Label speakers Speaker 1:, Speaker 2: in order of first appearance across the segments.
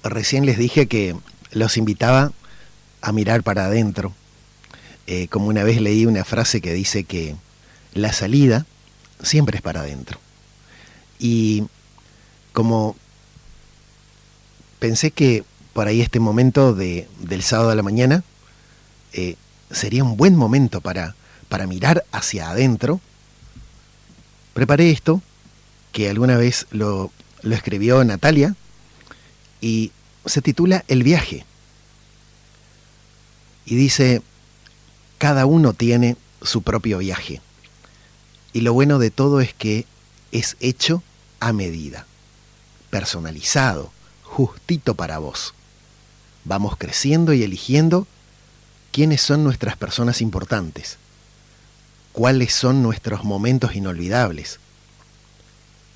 Speaker 1: Recién les dije que los invitaba a mirar para adentro. Como una vez leí una frase que dice que la salida siempre es para adentro. Y como pensé que por ahí este momento del sábado a la mañana sería un buen momento para mirar hacia adentro, preparé esto, que alguna vez lo escribió Natalia, y se titula El viaje. Y dice, cada uno tiene su propio viaje. Y lo bueno de todo es que es hecho a medida, personalizado, justito para vos. Vamos creciendo y eligiendo quiénes son nuestras personas importantes, cuáles son nuestros momentos inolvidables,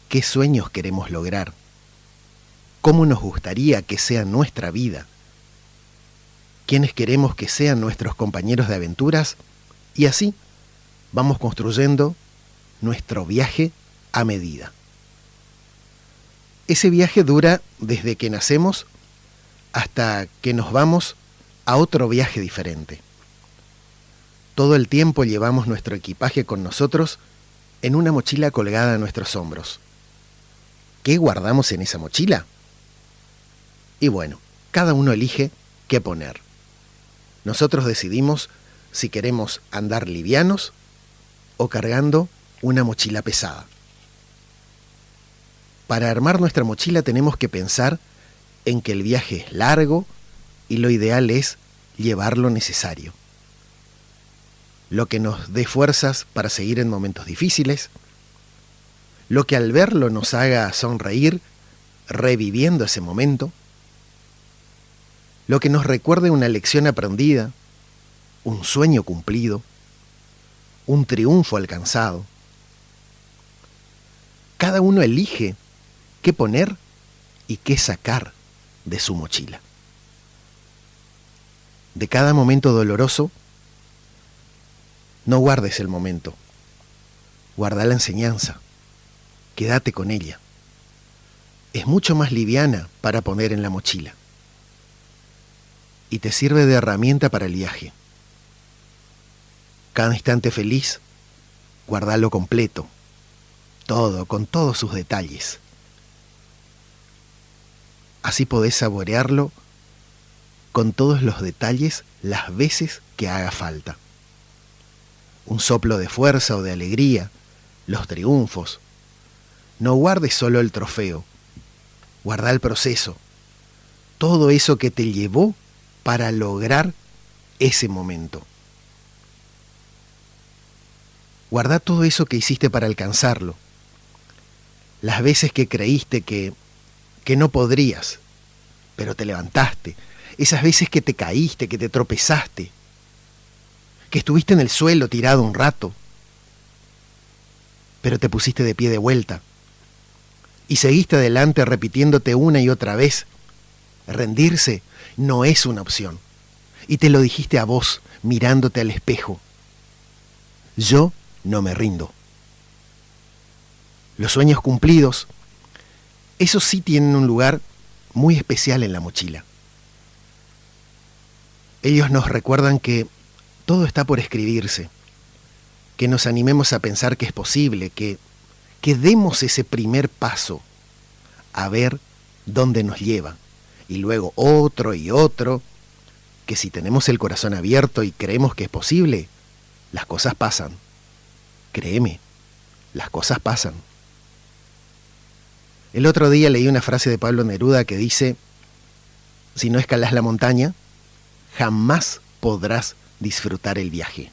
Speaker 1: qué sueños queremos lograr, cómo nos gustaría que sea nuestra vida, quiénes queremos que sean nuestros compañeros de aventuras, y así vamos construyendo nuestro viaje a medida. Ese viaje dura desde que nacemos hasta que nos vamos a otro viaje diferente. Todo el tiempo llevamos nuestro equipaje con nosotros en una mochila colgada a nuestros hombros. ¿Qué guardamos en esa mochila? Y bueno, cada uno elige qué poner. Nosotros decidimos si queremos andar livianos o cargando una mochila pesada. Para armar nuestra mochila tenemos que pensar en que el viaje es largo y lo ideal es llevar lo necesario. Lo que nos dé fuerzas para seguir en momentos difíciles, lo que al verlo nos haga sonreír, reviviendo ese momento, lo que nos recuerde una lección aprendida, un sueño cumplido, un triunfo alcanzado. Cada uno elige qué poner y qué sacar de su mochila. De cada momento doloroso, no guardes el momento, guarda la enseñanza, quédate con ella. Es mucho más liviana para poner en la mochila y te sirve de herramienta para el viaje. Cada instante feliz, guardalo completo, todo, con todos sus detalles. Así podés saborearlo con todos los detalles las veces que haga falta. Un soplo de fuerza o de alegría, los triunfos. No guardes solo el trofeo, guarda el proceso, todo eso que te llevó para lograr ese momento. Guarda todo eso que hiciste para alcanzarlo. Las veces que creíste que no podrías, pero te levantaste. Esas veces que te caíste, que te tropezaste, que estuviste en el suelo tirado un rato, pero te pusiste de pie de vuelta y seguiste adelante repitiéndote una y otra vez, rendirse no es una opción. Y te lo dijiste a vos, mirándote al espejo. Yo no me rindo. Los sueños cumplidos, esos sí tienen un lugar muy especial en la mochila. Ellos nos recuerdan que todo está por escribirse, que nos animemos a pensar que es posible, que demos ese primer paso a ver dónde nos lleva, y luego otro y otro, que si tenemos el corazón abierto y creemos que es posible, las cosas pasan. Créeme, las cosas pasan. El otro día leí una frase de Pablo Neruda que dice, si no escalas la montaña, jamás podrás disfrutar el viaje,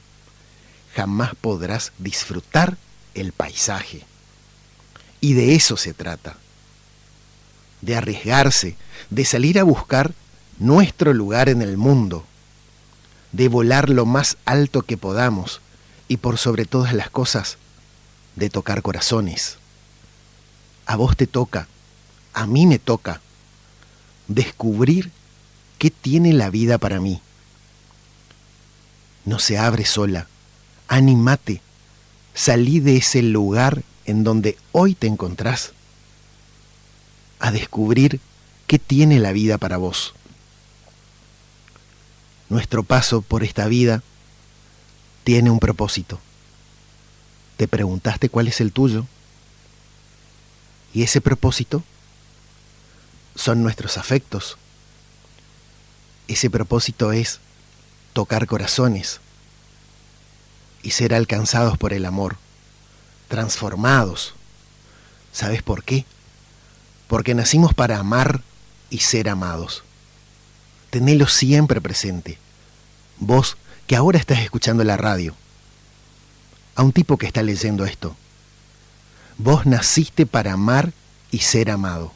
Speaker 1: jamás podrás disfrutar el paisaje. Y de eso se trata, de arriesgarse, de salir a buscar nuestro lugar en el mundo, de volar lo más alto que podamos y por sobre todas las cosas, de tocar corazones. A vos te toca, a mí me toca, descubrir qué tiene la vida para mí. No se abre sola, anímate, salí de ese lugar en donde hoy te encontrás, a descubrir ¿Qué tiene la vida para vos? Nuestro paso por esta vida tiene un propósito. ¿Te preguntaste cuál es el tuyo? Y ese propósito son nuestros afectos. Ese propósito es tocar corazones y ser alcanzados por el amor, transformados. ¿Sabes por qué? Porque nacimos para amar y ser amados. Tenelo siempre presente. Vos que ahora estás escuchando la radio, a un tipo que está leyendo esto, vos naciste para amar y ser amado.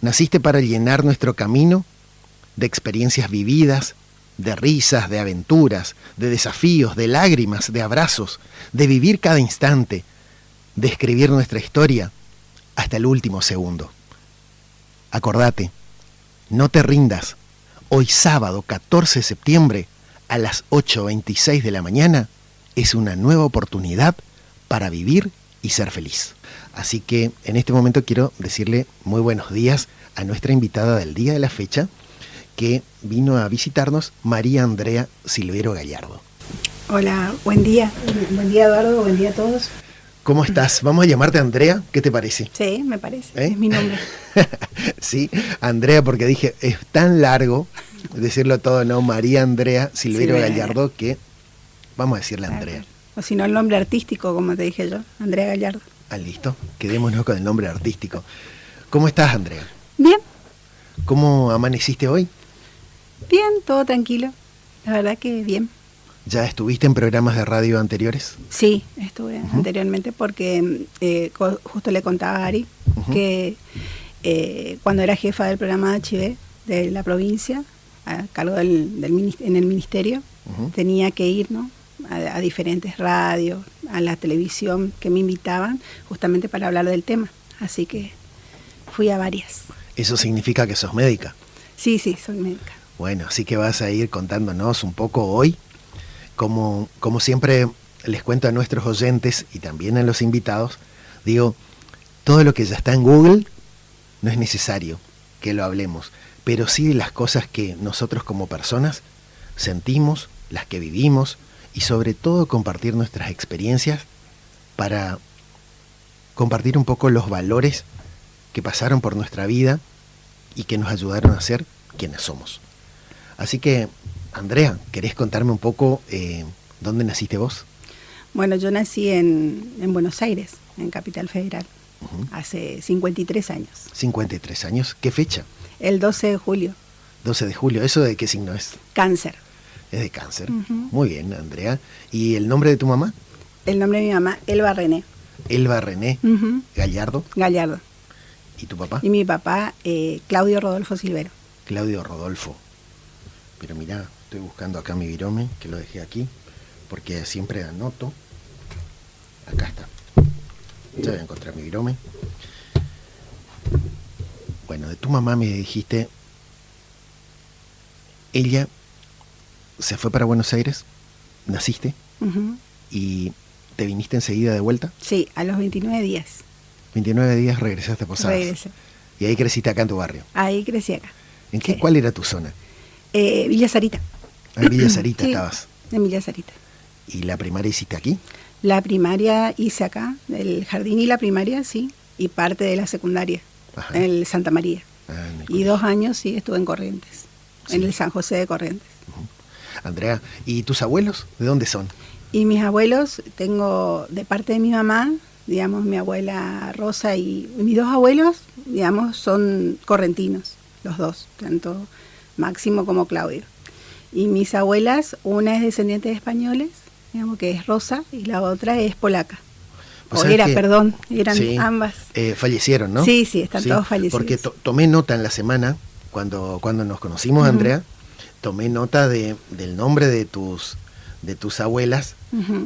Speaker 1: Naciste para llenar nuestro camino de experiencias vividas, de risas, de aventuras, de desafíos, de lágrimas, de abrazos, de vivir cada instante, de escribir nuestra historia hasta el último segundo. Acordate, no te rindas. Hoy sábado 14 de septiembre a las 8:26 de la mañana es una nueva oportunidad para vivir y ser feliz. Así que en este momento quiero decirle muy buenos días a nuestra invitada del día de la fecha, que vino a visitarnos, María Andrea Silvero Gallardo.
Speaker 2: Hola, buen día. Buen día, Eduardo, buen día a todos.
Speaker 1: ¿Cómo estás? Vamos a llamarte Andrea, ¿qué te parece?
Speaker 2: Sí, me parece, es mi nombre.
Speaker 1: Sí, Andrea, porque dije, es tan largo decirlo todo, ¿no? María Andrea Silvero Gallardo, que vamos a decirle Andrea.
Speaker 2: O si no, el nombre artístico, como te dije yo, Andrea Gallardo.
Speaker 1: Ah, listo, quedémonos con el nombre artístico. ¿Cómo estás, Andrea?
Speaker 2: Bien.
Speaker 1: ¿Cómo amaneciste hoy?
Speaker 2: Bien, todo tranquilo, la verdad que bien.
Speaker 1: ¿Ya estuviste en programas de radio anteriores?
Speaker 2: Sí, estuve anteriormente porque justo le contaba a Ari que cuando era jefa del programa HIV de la provincia, a cargo en el ministerio, tenía que ir, ¿no?, a diferentes radios, a la televisión que me invitaban justamente para hablar del tema. Así que fui a varias.
Speaker 1: ¿Eso significa que sos médica?
Speaker 2: Sí, soy médica.
Speaker 1: Bueno, así que vas a ir contándonos un poco hoy. Como siempre les cuento a nuestros oyentes y también a los invitados, digo, todo lo que ya está en Google no es necesario que lo hablemos, pero sí de las cosas que nosotros como personas sentimos, las que vivimos, y sobre todo compartir nuestras experiencias para compartir un poco los valores que pasaron por nuestra vida y que nos ayudaron a ser quienes somos. Así que, Andrea, ¿querés contarme un poco dónde naciste vos?
Speaker 2: Bueno, yo nací en Buenos Aires, en Capital Federal, hace 53 años.
Speaker 1: 53 años, ¿qué fecha?
Speaker 2: El 12 de julio.
Speaker 1: 12 de julio, ¿eso de qué signo es?
Speaker 2: Cáncer.
Speaker 1: Es de cáncer. Muy bien, Andrea. ¿Y el nombre de tu mamá?
Speaker 2: El nombre de mi mamá, Elba René.
Speaker 1: Elba René Gallardo.
Speaker 2: Gallardo.
Speaker 1: ¿Y tu papá?
Speaker 2: Y mi papá, Claudio Rodolfo Silvero.
Speaker 1: Claudio Rodolfo. Pero mirá, estoy buscando acá mi virome, que lo dejé aquí, porque siempre anoto. Acá está. Ya voy a encontrar mi virome. Bueno, de tu mamá me dijiste, ella se fue para Buenos Aires, naciste, y te viniste enseguida de vuelta.
Speaker 2: Sí, a los 29 días.
Speaker 1: 29 días regresaste a Posadas.
Speaker 2: Regresé.
Speaker 1: Y ahí creciste acá en tu barrio.
Speaker 2: Ahí crecí acá.
Speaker 1: ¿En qué? ¿Cuál era tu zona?
Speaker 2: Villa Sarita.
Speaker 1: En Villa Sarita
Speaker 2: sí,
Speaker 1: estabas.
Speaker 2: En Villa Sarita.
Speaker 1: ¿Y la primaria hiciste aquí?
Speaker 2: La primaria hice acá, el jardín y la primaria, sí, y parte de la secundaria, en el Santa María. Y 2 años sí estuve en Corrientes, en el San José de Corrientes.
Speaker 1: Andrea, ¿y tus abuelos de dónde son?
Speaker 2: Y mis abuelos, tengo de parte de mi mamá, digamos, mi abuela Rosa y mis 2 abuelos, digamos, son correntinos, los 2, tanto Máximo como Claudio. Y mis abuelas, una es descendiente de españoles, digamos que es Rosa, y la otra es polaca. Eran sí, ambas.
Speaker 1: Fallecieron, ¿no?
Speaker 2: Sí, están todos fallecidos.
Speaker 1: Porque tomé nota en la semana, cuando nos conocimos, Andrea, tomé nota del nombre de tus abuelas,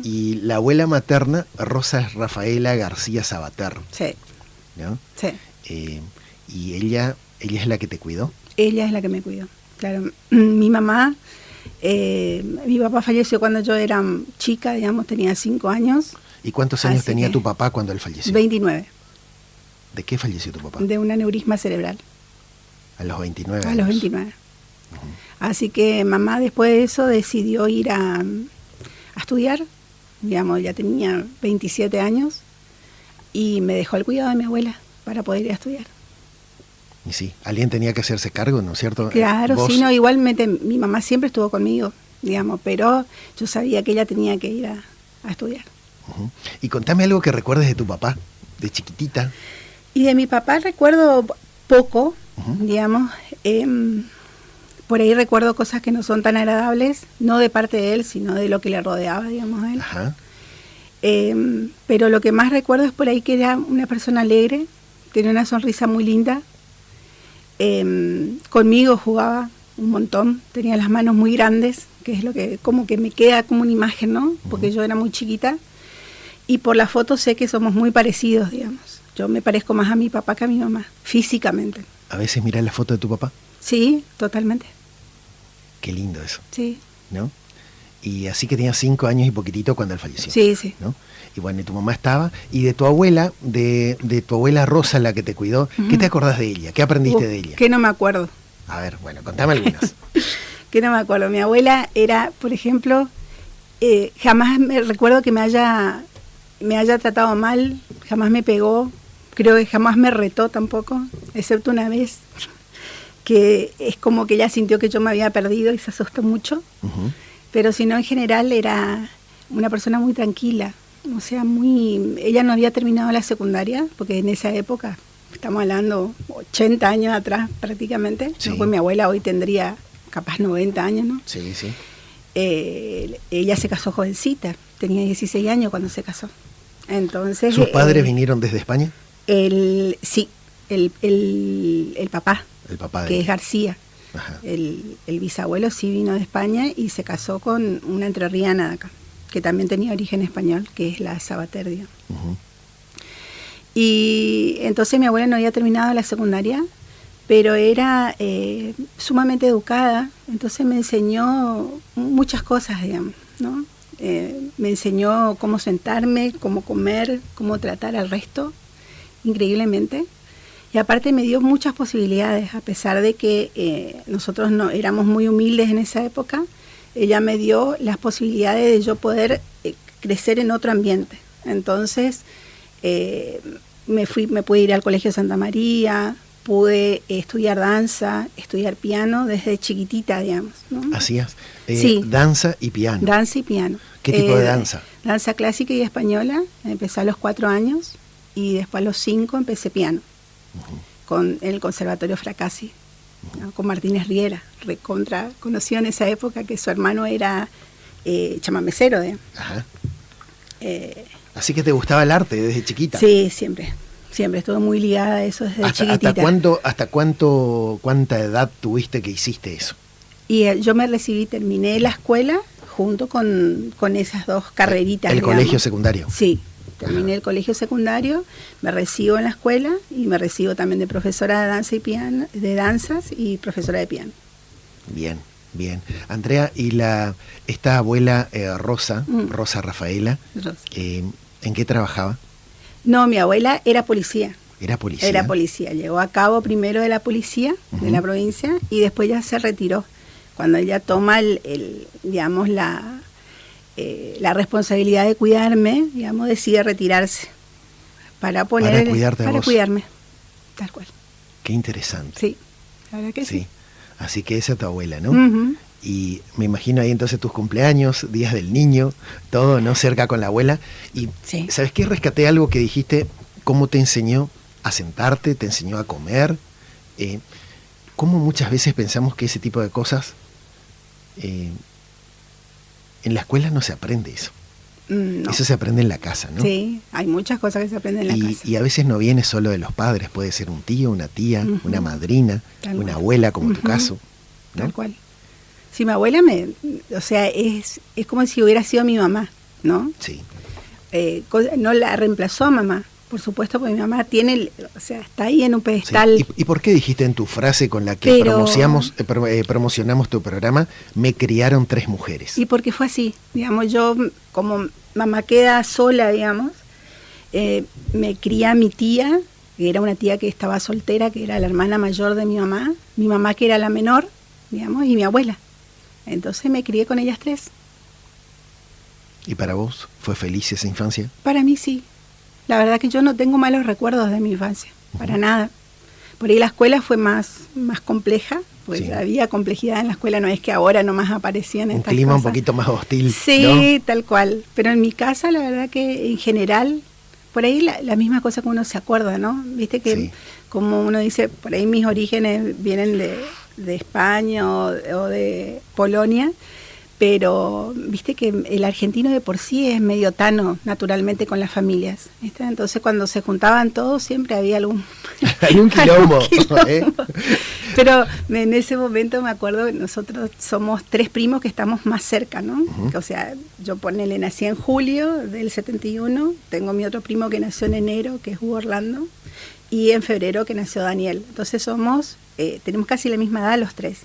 Speaker 1: y la abuela materna, Rosa es Rafaela García Sabater.
Speaker 2: Sí.
Speaker 1: ¿No?
Speaker 2: Sí.
Speaker 1: ¿Y ella es la que te cuidó?
Speaker 2: Ella es la que me cuidó, claro. Mi mamá, mi papá falleció cuando yo era chica, digamos, tenía 5 años.
Speaker 1: ¿Y cuántos años tenía tu papá cuando él falleció?
Speaker 2: 29.
Speaker 1: ¿De qué falleció tu papá?
Speaker 2: De un aneurisma cerebral.
Speaker 1: A los 29 años.
Speaker 2: A los 29. Así que mamá después de eso decidió ir a estudiar, digamos, ya tenía 27 años, y me dejó al cuidado de mi abuela para poder ir a estudiar.
Speaker 1: Y sí, alguien tenía que hacerse cargo, ¿no es cierto?
Speaker 2: Claro,
Speaker 1: ¿Vos?
Speaker 2: sí, no, igualmente mi mamá siempre estuvo conmigo, digamos, pero yo sabía que ella tenía que ir a estudiar.
Speaker 1: Uh-huh. Y contame algo que recuerdes de tu papá, de chiquitita.
Speaker 2: Y de mi papá recuerdo poco, digamos, por ahí recuerdo cosas que no son tan agradables, no de parte de él, sino de lo que le rodeaba, digamos, a él.
Speaker 1: Ajá.
Speaker 2: Pero lo que más recuerdo es por ahí que era una persona alegre, tenía una sonrisa muy linda, conmigo jugaba un montón, tenía las manos muy grandes, que es lo que como que me queda como una imagen, ¿no? Porque yo era muy chiquita, y por la foto sé que somos muy parecidos, digamos. Yo me parezco más a mi papá que a mi mamá, físicamente.
Speaker 1: ¿A veces mirás la foto de tu papá?
Speaker 2: Sí, totalmente.
Speaker 1: Qué lindo eso,
Speaker 2: Sí.
Speaker 1: ¿no? Y así que tenías 5 años y poquitito cuando él falleció.
Speaker 2: Sí, sí.
Speaker 1: ¿No? Y bueno, y tu mamá estaba. Y de tu abuela, de tu abuela Rosa, la que te cuidó, ¿qué te acordás de ella? ¿Qué aprendiste de ella?
Speaker 2: Que no me acuerdo.
Speaker 1: A ver, bueno, contame algunas.
Speaker 2: Que no me acuerdo. Mi abuela era, por ejemplo, jamás me recuerdo que me haya tratado mal, jamás me pegó, creo que jamás me retó tampoco, excepto una vez, que es como que ella sintió que yo me había perdido y se asustó mucho.
Speaker 1: Uh-huh.
Speaker 2: Pero si no, en general era una persona muy tranquila, o sea, ella no había terminado la secundaria, porque en esa época, estamos hablando 80 años atrás prácticamente,
Speaker 1: Sí.
Speaker 2: pues mi abuela hoy tendría capaz 90 años, ¿no?
Speaker 1: Sí, sí.
Speaker 2: Ella se casó jovencita, tenía 16 años cuando se casó. Entonces,
Speaker 1: ¿Sus padres vinieron desde España?
Speaker 2: Sí, el papá,
Speaker 1: El papá de
Speaker 2: que es
Speaker 1: ella.
Speaker 2: García.
Speaker 1: Ajá.
Speaker 2: El bisabuelo sí vino de España y se casó con una entrerriana de acá, que también tenía origen español, que es la Sabater, digamos.
Speaker 1: Uh-huh.
Speaker 2: Y entonces mi abuela no había terminado la secundaria, pero era sumamente educada, entonces me enseñó muchas cosas, digamos, ¿no? Me enseñó cómo sentarme, cómo comer, cómo tratar al resto, increíblemente. Y aparte me dio muchas posibilidades, a pesar de que nosotros no éramos muy humildes en esa época, ella me dio las posibilidades de yo poder crecer en otro ambiente. Entonces me pude ir al Colegio Santa María, pude estudiar danza, estudiar piano desde chiquitita, digamos, ¿no?
Speaker 1: ¿Hacías
Speaker 2: Sí.
Speaker 1: danza y piano?
Speaker 2: Danza y piano.
Speaker 1: ¿Qué tipo de danza?
Speaker 2: Danza clásica y española, empecé a los 4 años y después a los 5 empecé piano.
Speaker 1: Uh-huh.
Speaker 2: Con el Conservatorio Fracassi, ¿no? Con Martínez Riera, recontra conocido en esa época, que su hermano era chamamecero.
Speaker 1: Ajá. Así que te gustaba el arte desde chiquita.
Speaker 2: Sí, siempre estuve muy ligada a eso desde chiquitita.
Speaker 1: ¿Cuánta edad tuviste que hiciste eso?
Speaker 2: Y yo me recibí, terminé la escuela junto con esas dos carreritas.
Speaker 1: ¿El
Speaker 2: digamos.
Speaker 1: colegio secundario?
Speaker 2: Sí. Terminé el colegio secundario, me recibo en la escuela y me recibo también de profesora de danza y piano, de danzas y profesora de piano.
Speaker 1: Bien, bien. Andrea, ¿y esta abuela Rosa Rafaela,
Speaker 2: Rosa.
Speaker 1: en qué trabajaba?
Speaker 2: No, mi abuela era policía.
Speaker 1: ¿Era policía?
Speaker 2: Era policía. Llegó a cabo primero de la policía de la provincia y después ya se retiró. Cuando ella toma digamos, la responsabilidad de cuidarme, digamos, decide retirarse para
Speaker 1: cuidarte a
Speaker 2: para
Speaker 1: vos.
Speaker 2: Cuidarme, tal cual.
Speaker 1: Qué interesante.
Speaker 2: Sí, la verdad que sí.
Speaker 1: Así que esa es tu abuela, ¿no?
Speaker 2: Uh-huh.
Speaker 1: Y me imagino ahí entonces tus cumpleaños, días del niño, todo, ¿no? Cerca con la abuela. Y
Speaker 2: Sí.
Speaker 1: ¿sabes qué? Rescaté algo que dijiste, cómo te enseñó a sentarte, te enseñó a comer. Cómo muchas veces pensamos que ese tipo de cosas en la escuela no se aprende eso.
Speaker 2: No.
Speaker 1: Eso se aprende en la casa, ¿no?
Speaker 2: Sí, hay muchas cosas que se aprenden en la casa.
Speaker 1: Y a veces no viene solo de los padres, puede ser un tío, una tía,
Speaker 2: Uh-huh.
Speaker 1: una madrina,
Speaker 2: Tal
Speaker 1: una
Speaker 2: cual.
Speaker 1: abuela, como tu
Speaker 2: Uh-huh.
Speaker 1: caso, ¿no?
Speaker 2: Tal cual. Si mi abuela o sea, es como si hubiera sido mi mamá, ¿no?
Speaker 1: Sí.
Speaker 2: No la reemplazó a mamá, por supuesto, porque mi mamá está ahí en un pedestal.
Speaker 1: Sí. ¿Y por qué dijiste en tu frase con la que promocionamos tu programa, me criaron 3 mujeres?
Speaker 2: Y porque fue así, digamos, yo como mamá queda sola, digamos, me cría mi tía, que era una tía que estaba soltera, que era la hermana mayor de mi mamá que era la menor, digamos, y mi abuela. Entonces me crié con ellas tres.
Speaker 1: ¿Y para vos fue feliz esa infancia?
Speaker 2: Para mí sí. La verdad que yo no tengo malos recuerdos de mi infancia, para nada. Por ahí la escuela fue más compleja, pues
Speaker 1: Sí.
Speaker 2: había complejidad en la escuela, no es que ahora nomás aparecían
Speaker 1: Un
Speaker 2: estas
Speaker 1: clima
Speaker 2: cosas.
Speaker 1: un poquito más hostil,
Speaker 2: Sí,
Speaker 1: ¿no?
Speaker 2: tal cual. Pero en mi casa, la verdad que en general, por ahí la misma cosa que uno se acuerda, ¿no? Viste que
Speaker 1: Sí.
Speaker 2: como uno dice, por ahí mis orígenes vienen de España o de Polonia, pero viste que el argentino de por sí es medio tano naturalmente con las familias, ¿viste? Entonces cuando se juntaban todos siempre había algún
Speaker 1: Hay un quilombo. ¿Eh?
Speaker 2: Pero en ese momento me acuerdo que nosotros somos 3 primos que estamos más cerca, ¿no? O sea, yo nací en julio del 71, tengo mi otro primo que nació en enero, que es Hugo Orlando, y en febrero que nació Daniel. Entonces tenemos casi la misma edad los 3.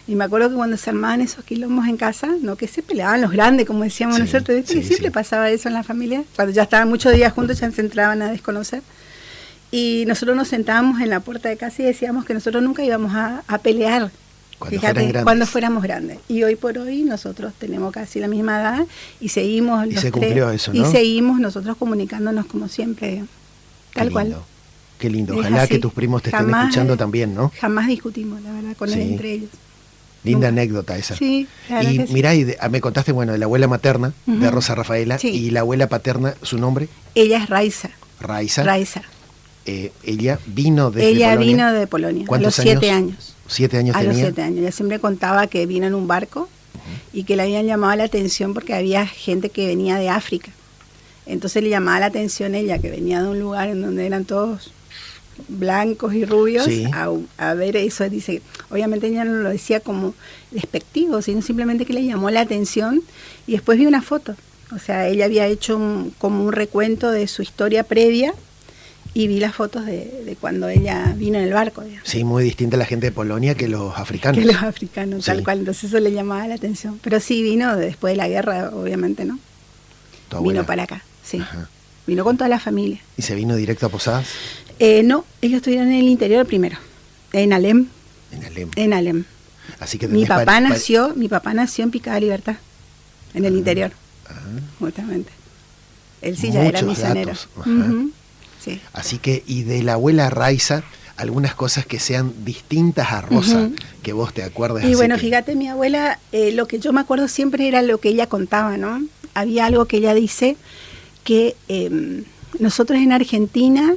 Speaker 2: Y me acuerdo que cuando se armaban esos quilombos en casa, no que se peleaban los grandes, como decíamos
Speaker 1: Sí,
Speaker 2: nosotros, ¿viste?
Speaker 1: sí,
Speaker 2: Que siempre
Speaker 1: sí.
Speaker 2: pasaba eso en la familia. Cuando ya estaban muchos días juntos ya se entraban a desconocer. Y nosotros nos sentábamos en la puerta de casa y decíamos que nosotros nunca íbamos a pelear.
Speaker 1: Cuando fueran grandes.
Speaker 2: Cuando fuéramos grandes. Y hoy por hoy nosotros tenemos casi la misma edad y seguimos
Speaker 1: Y
Speaker 2: los
Speaker 1: se
Speaker 2: tres,
Speaker 1: cumplió eso,
Speaker 2: y
Speaker 1: ¿no?
Speaker 2: seguimos nosotros comunicándonos como siempre,
Speaker 1: Qué
Speaker 2: tal
Speaker 1: lindo.
Speaker 2: cual.
Speaker 1: Qué lindo.
Speaker 2: Es
Speaker 1: Ojalá
Speaker 2: así.
Speaker 1: que tus primos te estén
Speaker 2: Jamás,
Speaker 1: escuchando también, ¿no?
Speaker 2: Jamás discutimos, la verdad,
Speaker 1: Sí.
Speaker 2: entre ellos.
Speaker 1: Linda
Speaker 2: Nunca.
Speaker 1: anécdota esa.
Speaker 2: Sí, la verdad
Speaker 1: Y
Speaker 2: que sí.
Speaker 1: mirá, me contaste, bueno, de la abuela materna, de
Speaker 2: Ujú.
Speaker 1: Rosa Rafaela,
Speaker 2: Sí.
Speaker 1: y la abuela paterna, ¿su nombre?
Speaker 2: Ella es Raiza.
Speaker 1: Raiza.
Speaker 2: Raiza.
Speaker 1: Ella vino desde
Speaker 2: Ella
Speaker 1: Polonia.
Speaker 2: vino de Polonia a
Speaker 1: ¿Cuántos
Speaker 2: los 7
Speaker 1: años?
Speaker 2: años.
Speaker 1: 7 años
Speaker 2: A
Speaker 1: tenía.
Speaker 2: los 7 años. Ella siempre contaba que vino en un barco y que le habían llamado la atención porque había gente que venía de África. Entonces le llamaba la atención ella, que venía de un lugar en donde eran todos blancos y rubios,
Speaker 1: Sí.
Speaker 2: a ver eso. Dice, obviamente ella no lo decía como despectivo, sino simplemente que le llamó la atención y después vi una foto. O sea, ella había hecho como un recuento de su historia previa y vi las fotos de cuando ella vino en el barco, digamos.
Speaker 1: Sí, muy distinta la gente de Polonia que los africanos.
Speaker 2: Que los africanos,
Speaker 1: Sí.
Speaker 2: tal cual. Entonces eso le llamaba la atención. Pero sí vino después de la guerra, obviamente, ¿no?
Speaker 1: Tu abuela.
Speaker 2: Vino para acá, sí.
Speaker 1: Ajá.
Speaker 2: Vino con toda la familia.
Speaker 1: ¿Y se vino directo a Posadas?
Speaker 2: No, ellos estuvieron en el interior primero, en Alem.
Speaker 1: En Alem.
Speaker 2: En Alem.
Speaker 1: Así que
Speaker 2: Mi
Speaker 1: tenés
Speaker 2: papá nació en Picada Libertad, en el interior,
Speaker 1: Ah,
Speaker 2: justamente. Él sí ya era
Speaker 1: muchos
Speaker 2: misionero.
Speaker 1: datos, ajá.
Speaker 2: Ujú, sí.
Speaker 1: Así que, y de la abuela Raiza, algunas cosas que sean distintas a Rosa,
Speaker 2: Ujú.
Speaker 1: que vos te acuerdes.
Speaker 2: Y
Speaker 1: así
Speaker 2: bueno,
Speaker 1: que-
Speaker 2: fíjate, mi abuela, lo que yo me acuerdo siempre era lo que ella contaba, ¿no? Había algo que ella dice que nosotros en Argentina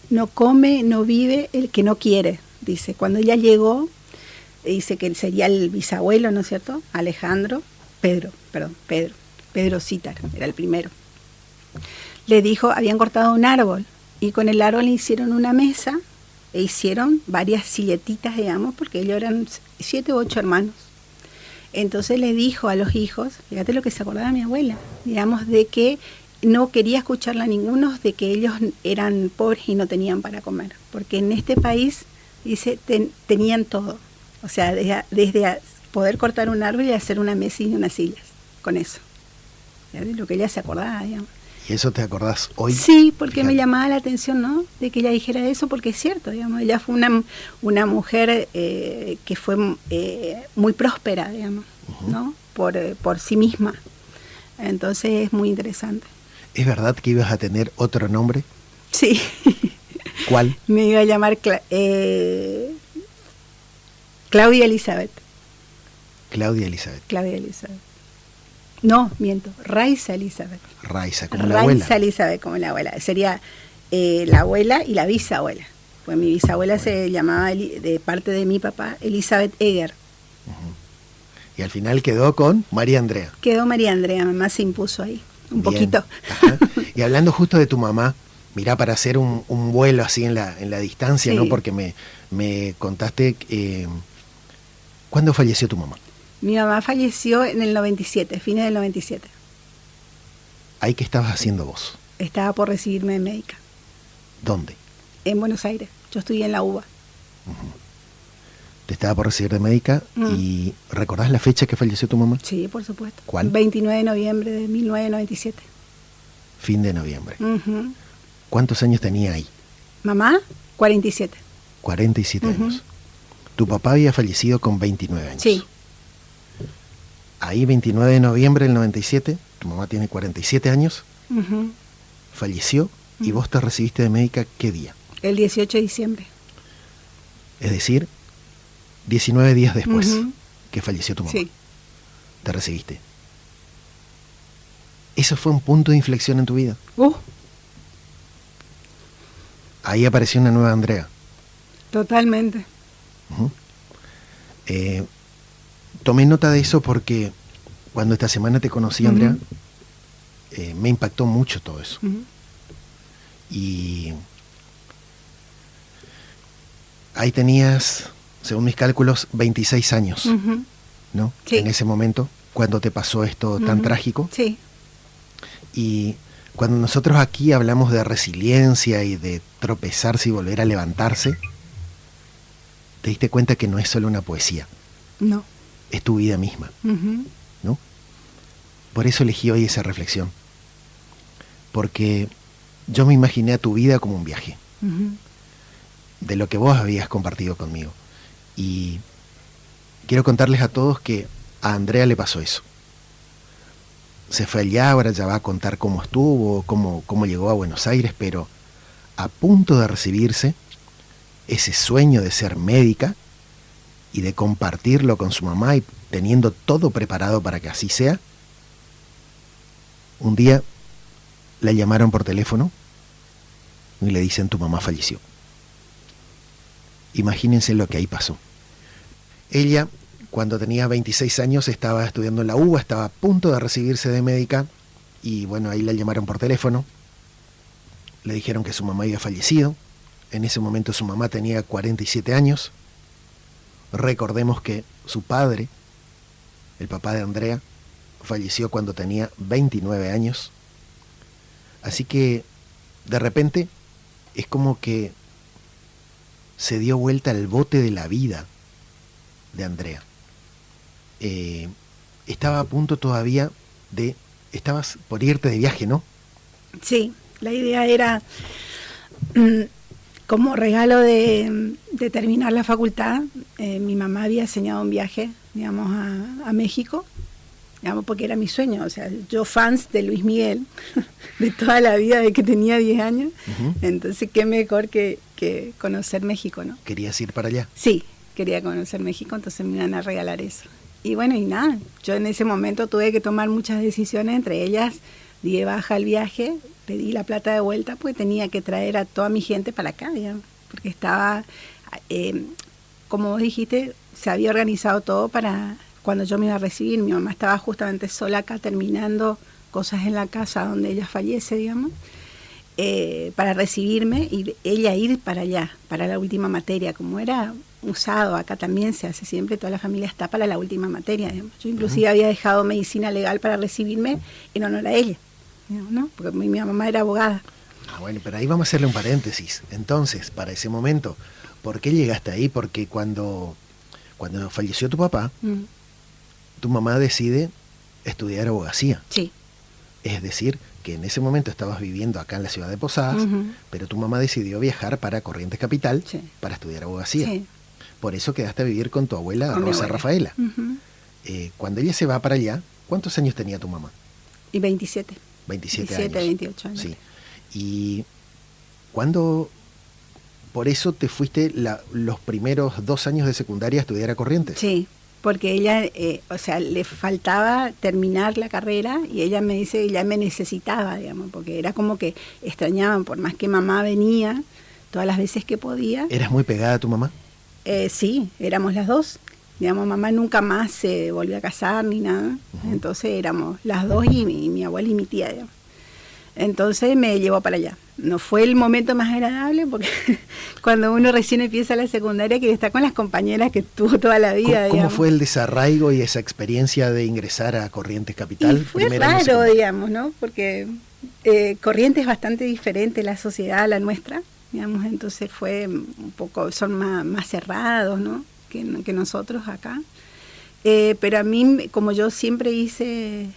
Speaker 2: no come, no vive el que no quiere, dice. Cuando ella llegó, dice que él sería el bisabuelo, ¿no es cierto? Pedro Cítar, era el primero. Le dijo, habían cortado un árbol y con el árbol hicieron una mesa e hicieron varias silletitas, digamos, porque ellos eran 7 u 8 hermanos. Entonces le dijo a los hijos, fíjate lo que se acordaba mi abuela, digamos, de que no quería escucharla a ninguno, de que ellos eran pobres y no tenían para comer, porque en este país, dice, tenían todo. O sea, desde poder cortar un árbol y hacer una mesa y unas sillas, con eso. ¿Fíjate lo que ella se acordaba, digamos.
Speaker 1: ¿Y eso te acordás hoy?
Speaker 2: Sí, porque
Speaker 1: Fíjate.
Speaker 2: me llamaba la atención, ¿no? De que ella dijera eso, porque es cierto, digamos. Ella fue una mujer que fue muy próspera, digamos, ¿no? Por sí misma. Entonces es muy interesante.
Speaker 1: ¿Es verdad que ibas a tener otro nombre?
Speaker 2: Sí.
Speaker 1: ¿Cuál?
Speaker 2: Me iba a llamar Claudia Elizabeth.
Speaker 1: Claudia Elizabeth.
Speaker 2: Claudia Elizabeth. No, miento. Raiza Elizabeth.
Speaker 1: Raiza, como la abuela.
Speaker 2: Raiza Elizabeth, como la abuela. Sería la abuela y la bisabuela. Pues mi bisabuela se llamaba, de parte de mi papá, Elizabeth Eger.
Speaker 1: Y al final quedó con María Andrea.
Speaker 2: Quedó María Andrea, mamá se impuso ahí, un
Speaker 1: Bien.
Speaker 2: poquito.
Speaker 1: Ajá. Y hablando justo de tu mamá, mirá, para hacer un vuelo así en la distancia,
Speaker 2: Sí.
Speaker 1: ¿no? Porque me contaste, ¿cuándo falleció tu mamá?
Speaker 2: Mi mamá falleció en el 97, fines del 97.
Speaker 1: ¿Ahí qué estabas haciendo vos?
Speaker 2: Estaba por recibirme de médica
Speaker 1: ¿Dónde?
Speaker 2: en Buenos Aires. Yo estudié en la UBA.
Speaker 1: Te estaba por recibir de médica y ¿recordás la fecha que falleció tu mamá?
Speaker 2: Sí, por supuesto.
Speaker 1: ¿Cuál?
Speaker 2: 29 de noviembre de 1997.
Speaker 1: Fin de noviembre.
Speaker 2: Ujú.
Speaker 1: ¿Cuántos años tenía ahí?
Speaker 2: Mamá, 47.
Speaker 1: 47 años. Tu papá había fallecido con 29 años.
Speaker 2: Sí.
Speaker 1: Ahí, 29 de noviembre del 97, tu mamá tiene 47 años, falleció, y vos te recibiste de médica, ¿qué día?
Speaker 2: El 18 de diciembre.
Speaker 1: Es decir, 19 días después que falleció tu mamá.
Speaker 2: Sí.
Speaker 1: Te recibiste. ¿Eso fue un punto de inflexión en tu vida? Ahí apareció una nueva Andrea.
Speaker 2: Totalmente.
Speaker 1: Tomé nota de eso porque cuando esta semana te conocí, Andrea, me impactó mucho todo eso. Y ahí tenías, según mis cálculos, 26 años, ¿no?
Speaker 2: Sí.
Speaker 1: En ese momento, cuando te pasó esto tan trágico.
Speaker 2: Sí.
Speaker 1: Y cuando nosotros aquí hablamos de resiliencia y de tropezarse y volver a levantarse, te diste cuenta que no es solo una poesía.
Speaker 2: No.
Speaker 1: Es tu vida misma, ¿no? Por eso elegí hoy esa reflexión. Porque yo me imaginé a tu vida como un viaje. De lo que vos habías compartido conmigo. Y quiero contarles a todos que a Andrea le pasó eso. Se fue allá, ahora ya va a contar cómo estuvo, cómo llegó a Buenos Aires, pero a punto de recibirse, ese sueño de ser médica y de compartirlo con su mamá y teniendo todo preparado para que así sea, un día la llamaron por teléfono y le dicen: tu mamá falleció. Imagínense lo que ahí pasó. Ella, cuando tenía 26 años, estaba estudiando en la UBA, estaba a punto de recibirse de médica, y bueno, ahí la llamaron por teléfono, le dijeron que su mamá había fallecido. En ese momento su mamá tenía 47 años. Recordemos que su padre, el papá de Andrea, falleció cuando tenía 29 años. Así que, de repente, es como que se dio vuelta el bote de la vida de Andrea. Estaba a punto todavía de... Estabas por irte de viaje, ¿no?
Speaker 2: Sí, la idea era, como regalo de terminar la facultad, mi mamá había diseñado un viaje, digamos, a México, digamos, porque era mi sueño. O sea, yo fans de Luis Miguel, de toda la vida, de que tenía 10 años, entonces qué mejor que conocer México, ¿no?
Speaker 1: ¿Querías ir para allá?
Speaker 2: Sí, quería conocer México, entonces me iban a regalar eso. Y bueno, y nada, yo en ese momento tuve que tomar muchas decisiones, entre ellas di de baja el viaje, pedí la plata de vuelta, pues tenía que traer a toda mi gente para acá, digamos, porque estaba, como vos dijiste, se había organizado todo para cuando yo me iba a recibir. Mi mamá estaba justamente sola acá terminando cosas en la casa donde ella fallece, digamos, para recibirme y ella ir para allá, para la última materia, como era usado, acá también se hace siempre, toda la familia está para la última materia, digamos. Yo inclusive había dejado medicina legal para recibirme en honor a ella, digamos, ¿no? Porque mi mamá era abogada.
Speaker 1: Bueno, pero ahí vamos a hacerle un paréntesis. Entonces, para ese momento, ¿por qué llegaste ahí? Porque cuando falleció tu papá, tu mamá decide estudiar abogacía.
Speaker 2: Sí.
Speaker 1: Es decir, que en ese momento estabas viviendo acá en la ciudad de Posadas, pero tu mamá decidió viajar para Corrientes Capital para estudiar abogacía. Sí. Por eso quedaste a vivir con tu abuela, con Rosa Rafaela. Cuando ella se va para allá, ¿cuántos años tenía tu mamá?
Speaker 2: Y 27.
Speaker 1: 27
Speaker 2: años. 28 años.
Speaker 1: Sí. Y cuando, por eso te fuiste los primeros 2 años de secundaria a estudiar a Corrientes.
Speaker 2: Sí, porque ella, o sea, le faltaba terminar la carrera y ella me dice que ella me necesitaba, digamos, porque era como que extrañaban, por más que mamá venía todas las veces que podía.
Speaker 1: ¿Eras muy pegada a tu mamá?
Speaker 2: Sí, éramos las dos. Digamos, mamá nunca más se volvió a casar ni nada. Entonces éramos las dos y mi abuela y mi tía, digamos. Entonces me llevó para allá. No fue el momento más agradable porque cuando uno recién empieza la secundaria quiere estar con las compañeras que tuvo toda la vida.
Speaker 1: ¿Cómo fue el desarraigo y esa experiencia de ingresar a Corrientes Capital?
Speaker 2: Y fue raro, digamos, ¿no? Porque Corrientes es bastante diferente la sociedad a la nuestra, digamos, entonces fue un poco, son más cerrados, ¿no? Que nosotros acá. Pero a mí, como yo siempre hice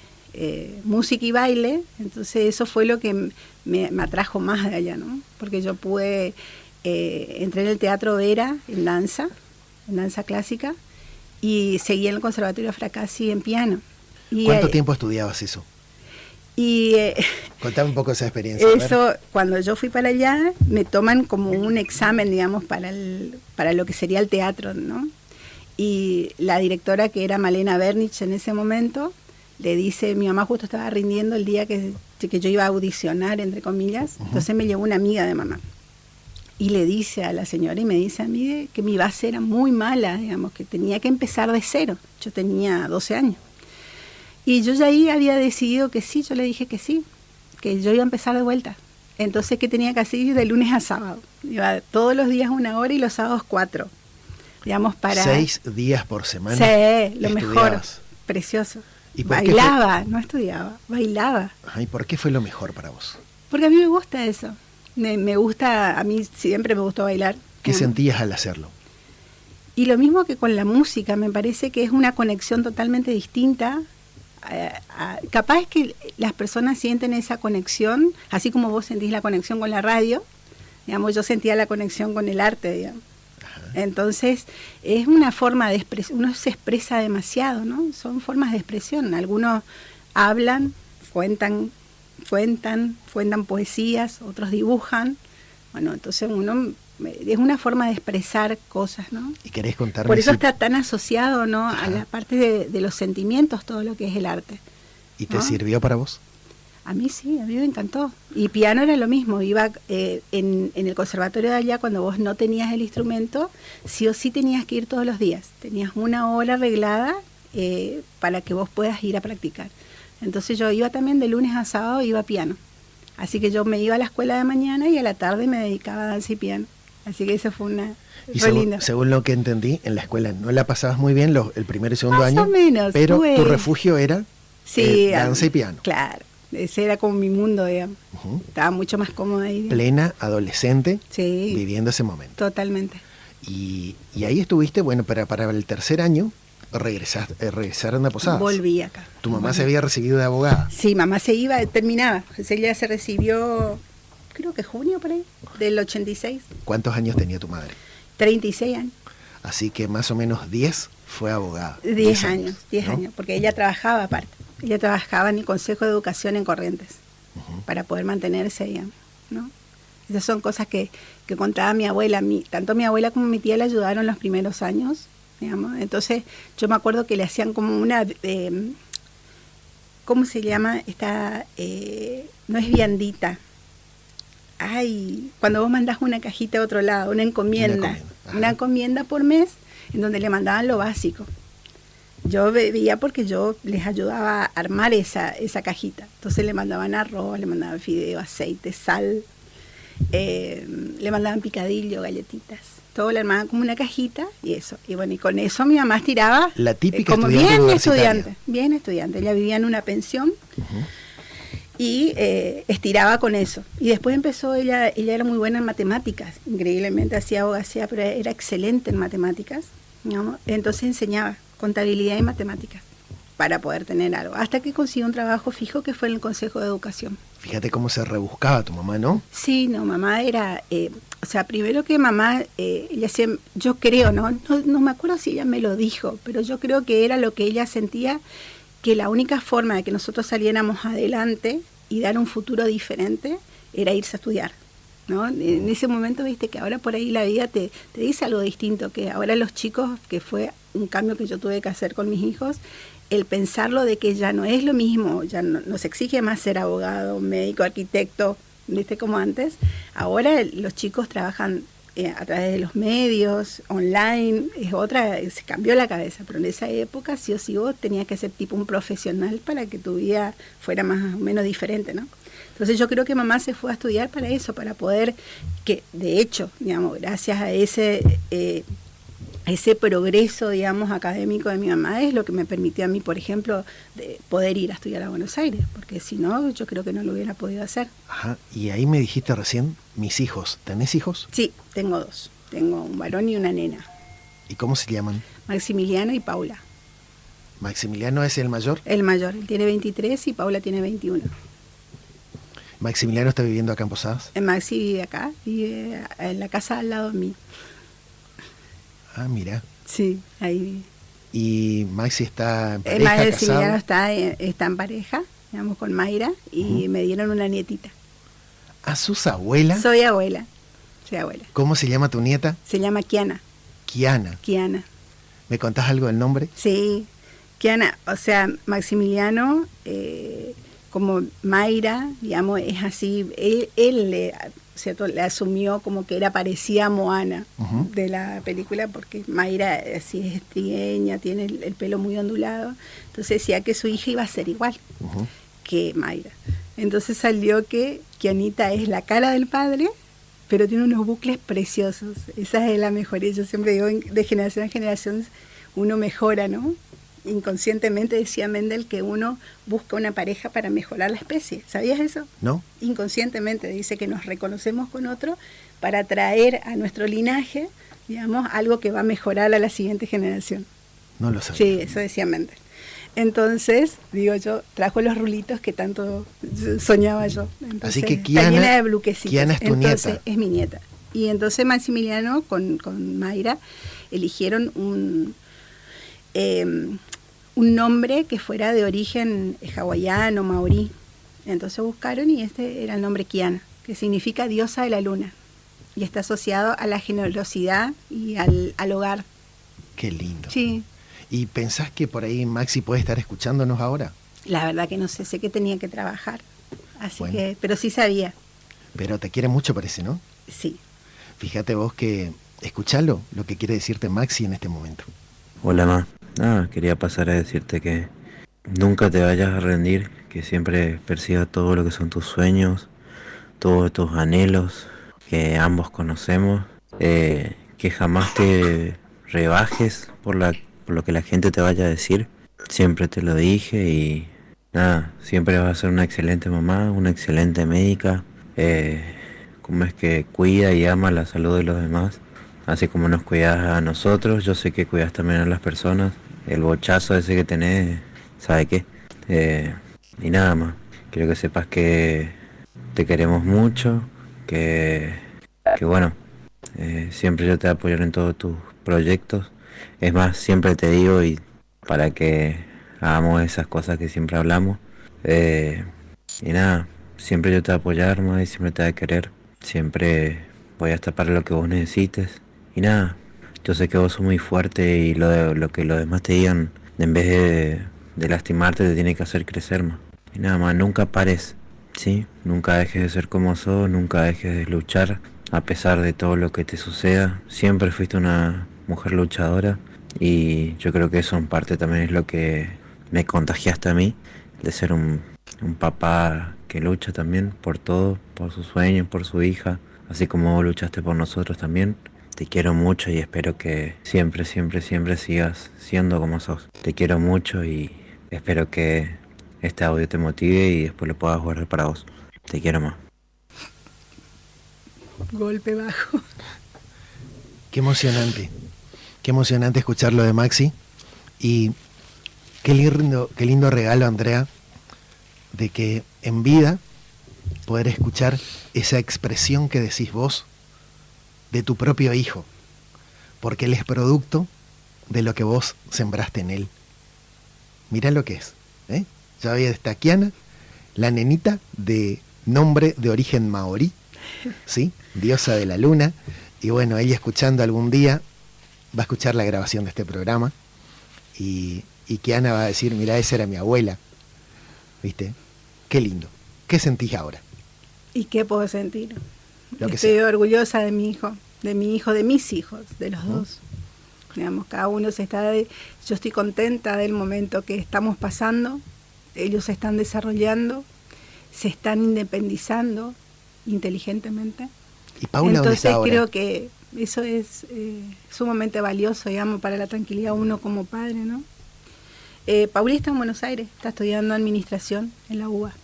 Speaker 2: música y baile, entonces eso fue lo que me atrajo más de allá, ¿no? Porque yo pude, entré en el Teatro Vera en danza clásica, y seguí en el Conservatorio Fracassi en piano. Y,
Speaker 1: ¿cuánto tiempo estudiabas eso?
Speaker 2: Y
Speaker 1: contame un poco esa experiencia.
Speaker 2: Eso, cuando yo fui para allá, me toman como un examen, digamos, para lo que sería el teatro, ¿no? Y la directora, que era Malena Bernich en ese momento, le dice, mi mamá justo estaba rindiendo el día que yo iba a audicionar, entre comillas, entonces me llevó una amiga de mamá. Y le dice a la señora, y me dice a mí que mi base era muy mala, digamos, que tenía que empezar de cero. Yo tenía 12 años. Y yo ya ahí había decidido que sí, yo le dije que sí, que yo iba a empezar de vuelta. Entonces, ¿qué tenía que hacer? De lunes a sábado. Iba todos los días 1 hora y los sábados 4. Digamos, para...
Speaker 1: 6 días por semana.
Speaker 2: Sí, lo mejor. Precioso. ¿Y bailaba, no estudiaba, bailaba.
Speaker 1: ¿Y por qué fue lo mejor para vos?
Speaker 2: Porque a mí me gusta eso. Me gusta, a mí siempre me gustó bailar.
Speaker 1: ¿Qué sentías al hacerlo?
Speaker 2: Y lo mismo que con la música, me parece que es una conexión totalmente distinta. Capaz que las personas sienten esa conexión, así como vos sentís la conexión con la radio, digamos, yo sentía la conexión con el arte, digamos. Entonces, es una forma de expresión, uno se expresa demasiado, ¿no? Son formas de expresión. Algunos hablan, cuentan poesías, otros dibujan. Bueno, entonces es una forma de expresar cosas, ¿no?
Speaker 1: ¿Y querés contarme?
Speaker 2: Por eso está tan asociado, ¿no? A la parte de los sentimientos, todo lo que es el arte.
Speaker 1: ¿Y te sirvió para vos?
Speaker 2: A mí sí, a mí me encantó. Y piano era lo mismo, iba en el conservatorio de allá, cuando vos no tenías el instrumento, sí o sí tenías que ir todos los días. Tenías 1 hora arreglada para que vos puedas ir a practicar. Entonces yo iba también de lunes a sábado, iba a piano. Así que yo me iba a la escuela de mañana y a la tarde me dedicaba a danza y piano. Así que eso fue lindo.
Speaker 1: Según lo que entendí, en la escuela no la pasabas muy bien el primer y segundo año.
Speaker 2: Más o menos.
Speaker 1: Pero tu refugio era danza y piano.
Speaker 2: Claro, ese era como mi mundo, digamos. Estaba mucho más cómoda ahí. Digamos.
Speaker 1: Plena adolescente, viviendo ese momento.
Speaker 2: Totalmente.
Speaker 1: Y ahí estuviste, bueno, para el tercer año regresaron a Posadas.
Speaker 2: Volví acá.
Speaker 1: ¿Tu mamá se había recibido de abogada?
Speaker 2: Sí, mamá se iba, terminaba. Ella se recibió, creo que junio por ahí, del 86.
Speaker 1: ¿Cuántos años tenía tu madre?
Speaker 2: 36 años.
Speaker 1: Así que más o menos 10 fue abogada.
Speaker 2: 10 años, porque ella trabajaba aparte. Ella trabajaba en el Consejo de Educación en Corrientes, para poder mantenerse, digamos, ¿no? Esas son cosas que contaba mi abuela. Tanto mi abuela como mi tía le ayudaron los primeros años, digamos. Entonces yo me acuerdo que le hacían como una, ¿cómo se llama? No es viandita. Cuando vos mandás una cajita a otro lado, una encomienda por mes, en donde le mandaban lo básico. Yo veía porque yo les ayudaba a armar esa cajita. Entonces le mandaban arroz, le mandaban fideo, aceite, sal, le mandaban picadillo, galletitas. Todo le armaban como una cajita y eso. Y bueno, y con eso mi mamá estiraba.
Speaker 1: La típica
Speaker 2: como
Speaker 1: estudiante
Speaker 2: bien estudiante. Ella vivía en una pensión y estiraba con eso. Y después empezó, ella era muy buena en matemáticas. Increíblemente hacía abogacía, pero era excelente en matemáticas, ¿no? Entonces enseñaba contabilidad y matemáticas para poder tener algo, hasta que consiguió un trabajo fijo que fue en el Consejo de Educación.
Speaker 1: Fíjate cómo se rebuscaba tu mamá, ¿no?
Speaker 2: Sí, no, mamá era, primero que mamá, ella yo creo, no me acuerdo si ella me lo dijo, pero yo creo que era lo que ella sentía, que la única forma de que nosotros saliéramos adelante y dar un futuro diferente era irse a estudiar, ¿no? En ese momento, viste que ahora por ahí la vida te dice algo distinto, que ahora los chicos, que fue un cambio que yo tuve que hacer con mis hijos, el pensarlo de que ya no es lo mismo, ya no se exige más ser abogado, médico, arquitecto, viste, como antes. Ahora los chicos trabajan a través de los medios, online, se cambió la cabeza, pero en esa época sí o sí vos tenías que ser tipo un profesional para que tu vida fuera más o menos diferente, ¿no? Entonces yo creo que mamá se fue a estudiar para eso, para poder, que de hecho, digamos, gracias a ese progreso, digamos, académico de mi mamá es lo que me permitió a mí, por ejemplo, de poder ir a estudiar a Buenos Aires, porque si no, yo creo que no lo hubiera podido hacer.
Speaker 1: Ajá, y ahí me dijiste recién, mis hijos. ¿Tenés hijos?
Speaker 2: Sí, tengo 2. Tengo un varón y una nena.
Speaker 1: ¿Y cómo se llaman?
Speaker 2: Maximiliana y Paula.
Speaker 1: ¿Maximiliano es el mayor?
Speaker 2: El mayor, él tiene 23 y Paula tiene 21.
Speaker 1: ¿Maximiliano está viviendo acá en Posadas?
Speaker 2: Maxi vive acá, vive en la casa al lado mío.
Speaker 1: Ah, mira.
Speaker 2: Sí, ahí vive.
Speaker 1: ¿Y Maxi está en pareja,
Speaker 2: Maximiliano
Speaker 1: casado?
Speaker 2: está en pareja, digamos, con Mayra, y me dieron una nietita.
Speaker 1: ¿A sus abuelas?
Speaker 2: Soy abuela.
Speaker 1: ¿Cómo se llama tu nieta?
Speaker 2: Se llama Kiana.
Speaker 1: Kiana. ¿Me contás algo del nombre?
Speaker 2: Sí, Kiana, o sea, Maximiliano, como Mayra, digamos, es así, él le asumió como que era parecía a Moana de la película, porque Mayra así es trigueña, tiene el pelo muy ondulado, entonces decía que su hija iba a ser igual que Mayra. Entonces salió que Kianita es la cara del padre, pero tiene unos bucles preciosos. Esa es la mejoría. Yo siempre digo, de generación en generación uno mejora, ¿no? Inconscientemente decía Mendel que uno busca una pareja para mejorar la especie. ¿Sabías eso?
Speaker 1: No.
Speaker 2: Inconscientemente dice que nos reconocemos con otro para traer a nuestro linaje, digamos, algo que va a mejorar a la siguiente generación.
Speaker 1: No lo sabía.
Speaker 2: Sí, eso decía Mendel. Entonces, digo yo, trajo los rulitos que tanto soñaba yo. Entonces,
Speaker 1: así que Kiana,
Speaker 2: está llena de bluquecitos.
Speaker 1: Kiana es tu
Speaker 2: entonces,
Speaker 1: nieta.
Speaker 2: Es mi nieta. Y entonces Maximiliano con Mayra eligieron un nombre que fuera de origen hawaiano, maorí. Entonces buscaron y este era el nombre Kiana, que significa diosa de la luna. Y está asociado a la generosidad y al hogar.
Speaker 1: Qué lindo.
Speaker 2: Sí.
Speaker 1: ¿Y pensás que por ahí Maxi puede estar escuchándonos ahora?
Speaker 2: La verdad que no sé que tenía que trabajar. Así
Speaker 1: bueno,
Speaker 2: que, pero sí sabía.
Speaker 1: Pero te quiere mucho, parece, ¿no?
Speaker 2: Sí.
Speaker 1: Fíjate vos que, escuchalo, lo que quiere decirte Maxi en este momento.
Speaker 3: Hola, ma. Quería pasar a decirte que nunca te vayas a rendir, que siempre persigas todo lo que son tus sueños, todos tus anhelos, que ambos conocemos, que jamás te rebajes por lo que la gente te vaya a decir. Siempre te lo dije y siempre vas a ser una excelente mamá, una excelente médica, como es que cuida y ama la salud de los demás, así como nos cuidas a nosotros. Yo sé que cuidas también a las personas. El bochazo ese que tenés, ¿sabe qué? Y nada más, quiero que sepas que te queremos mucho, que bueno, siempre yo te voy a apoyar en todos tus proyectos. Es más, siempre te digo, y para que hagamos esas cosas que siempre hablamos, y nada, siempre yo te voy a apoyar, ma, y siempre te voy a querer, siempre voy a estar para lo que vos necesites. Y nada, yo sé que vos sos muy fuerte y lo que los demás te digan, en vez de lastimarte, te tiene que hacer crecer más. Y nada más, nunca pares, ¿sí? Nunca dejes de ser como sos, nunca dejes de luchar, a pesar de todo lo que te suceda. Siempre fuiste una mujer luchadora y yo creo que eso en parte también es lo que me contagiaste a mí, de ser un papá que lucha también por todo, por sus sueños, por su hija, así como vos luchaste por nosotros también. Te quiero mucho y espero que siempre, siempre, siempre sigas siendo como sos. Te quiero mucho y espero que este audio te motive y después lo puedas guardar para vos. Te quiero más.
Speaker 2: Golpe bajo.
Speaker 1: Qué emocionante escuchar lo de Maxi. Y qué lindo regalo, Andrea, de que en vida poder escuchar esa expresión que decís vos de tu propio hijo, porque él es producto de lo que vos sembraste en él. Mirá lo que es, ¿eh? Ya había esta Kiana, la nenita de nombre de origen maorí, ¿sí? Diosa de la luna. Y bueno, ella escuchando algún día va a escuchar la grabación de este programa y Kiana va a decir, mirá, esa era mi abuela, ¿viste? Qué lindo. ¿Qué sentís ahora?
Speaker 2: ¿Y qué puedo sentir?
Speaker 1: Lo que
Speaker 2: Estoy
Speaker 1: sea.
Speaker 2: orgullosa de mi hijo, de mis hijos, de los dos. Digamos, cada uno yo estoy contenta del momento que estamos pasando, ellos se están desarrollando, se están independizando inteligentemente.
Speaker 1: ¿Y Paula dónde está ahora?
Speaker 2: Creo que eso es sumamente valioso, digamos, para la tranquilidad de uno como padre, ¿no? Paula está en Buenos Aires, está estudiando administración en la UBA.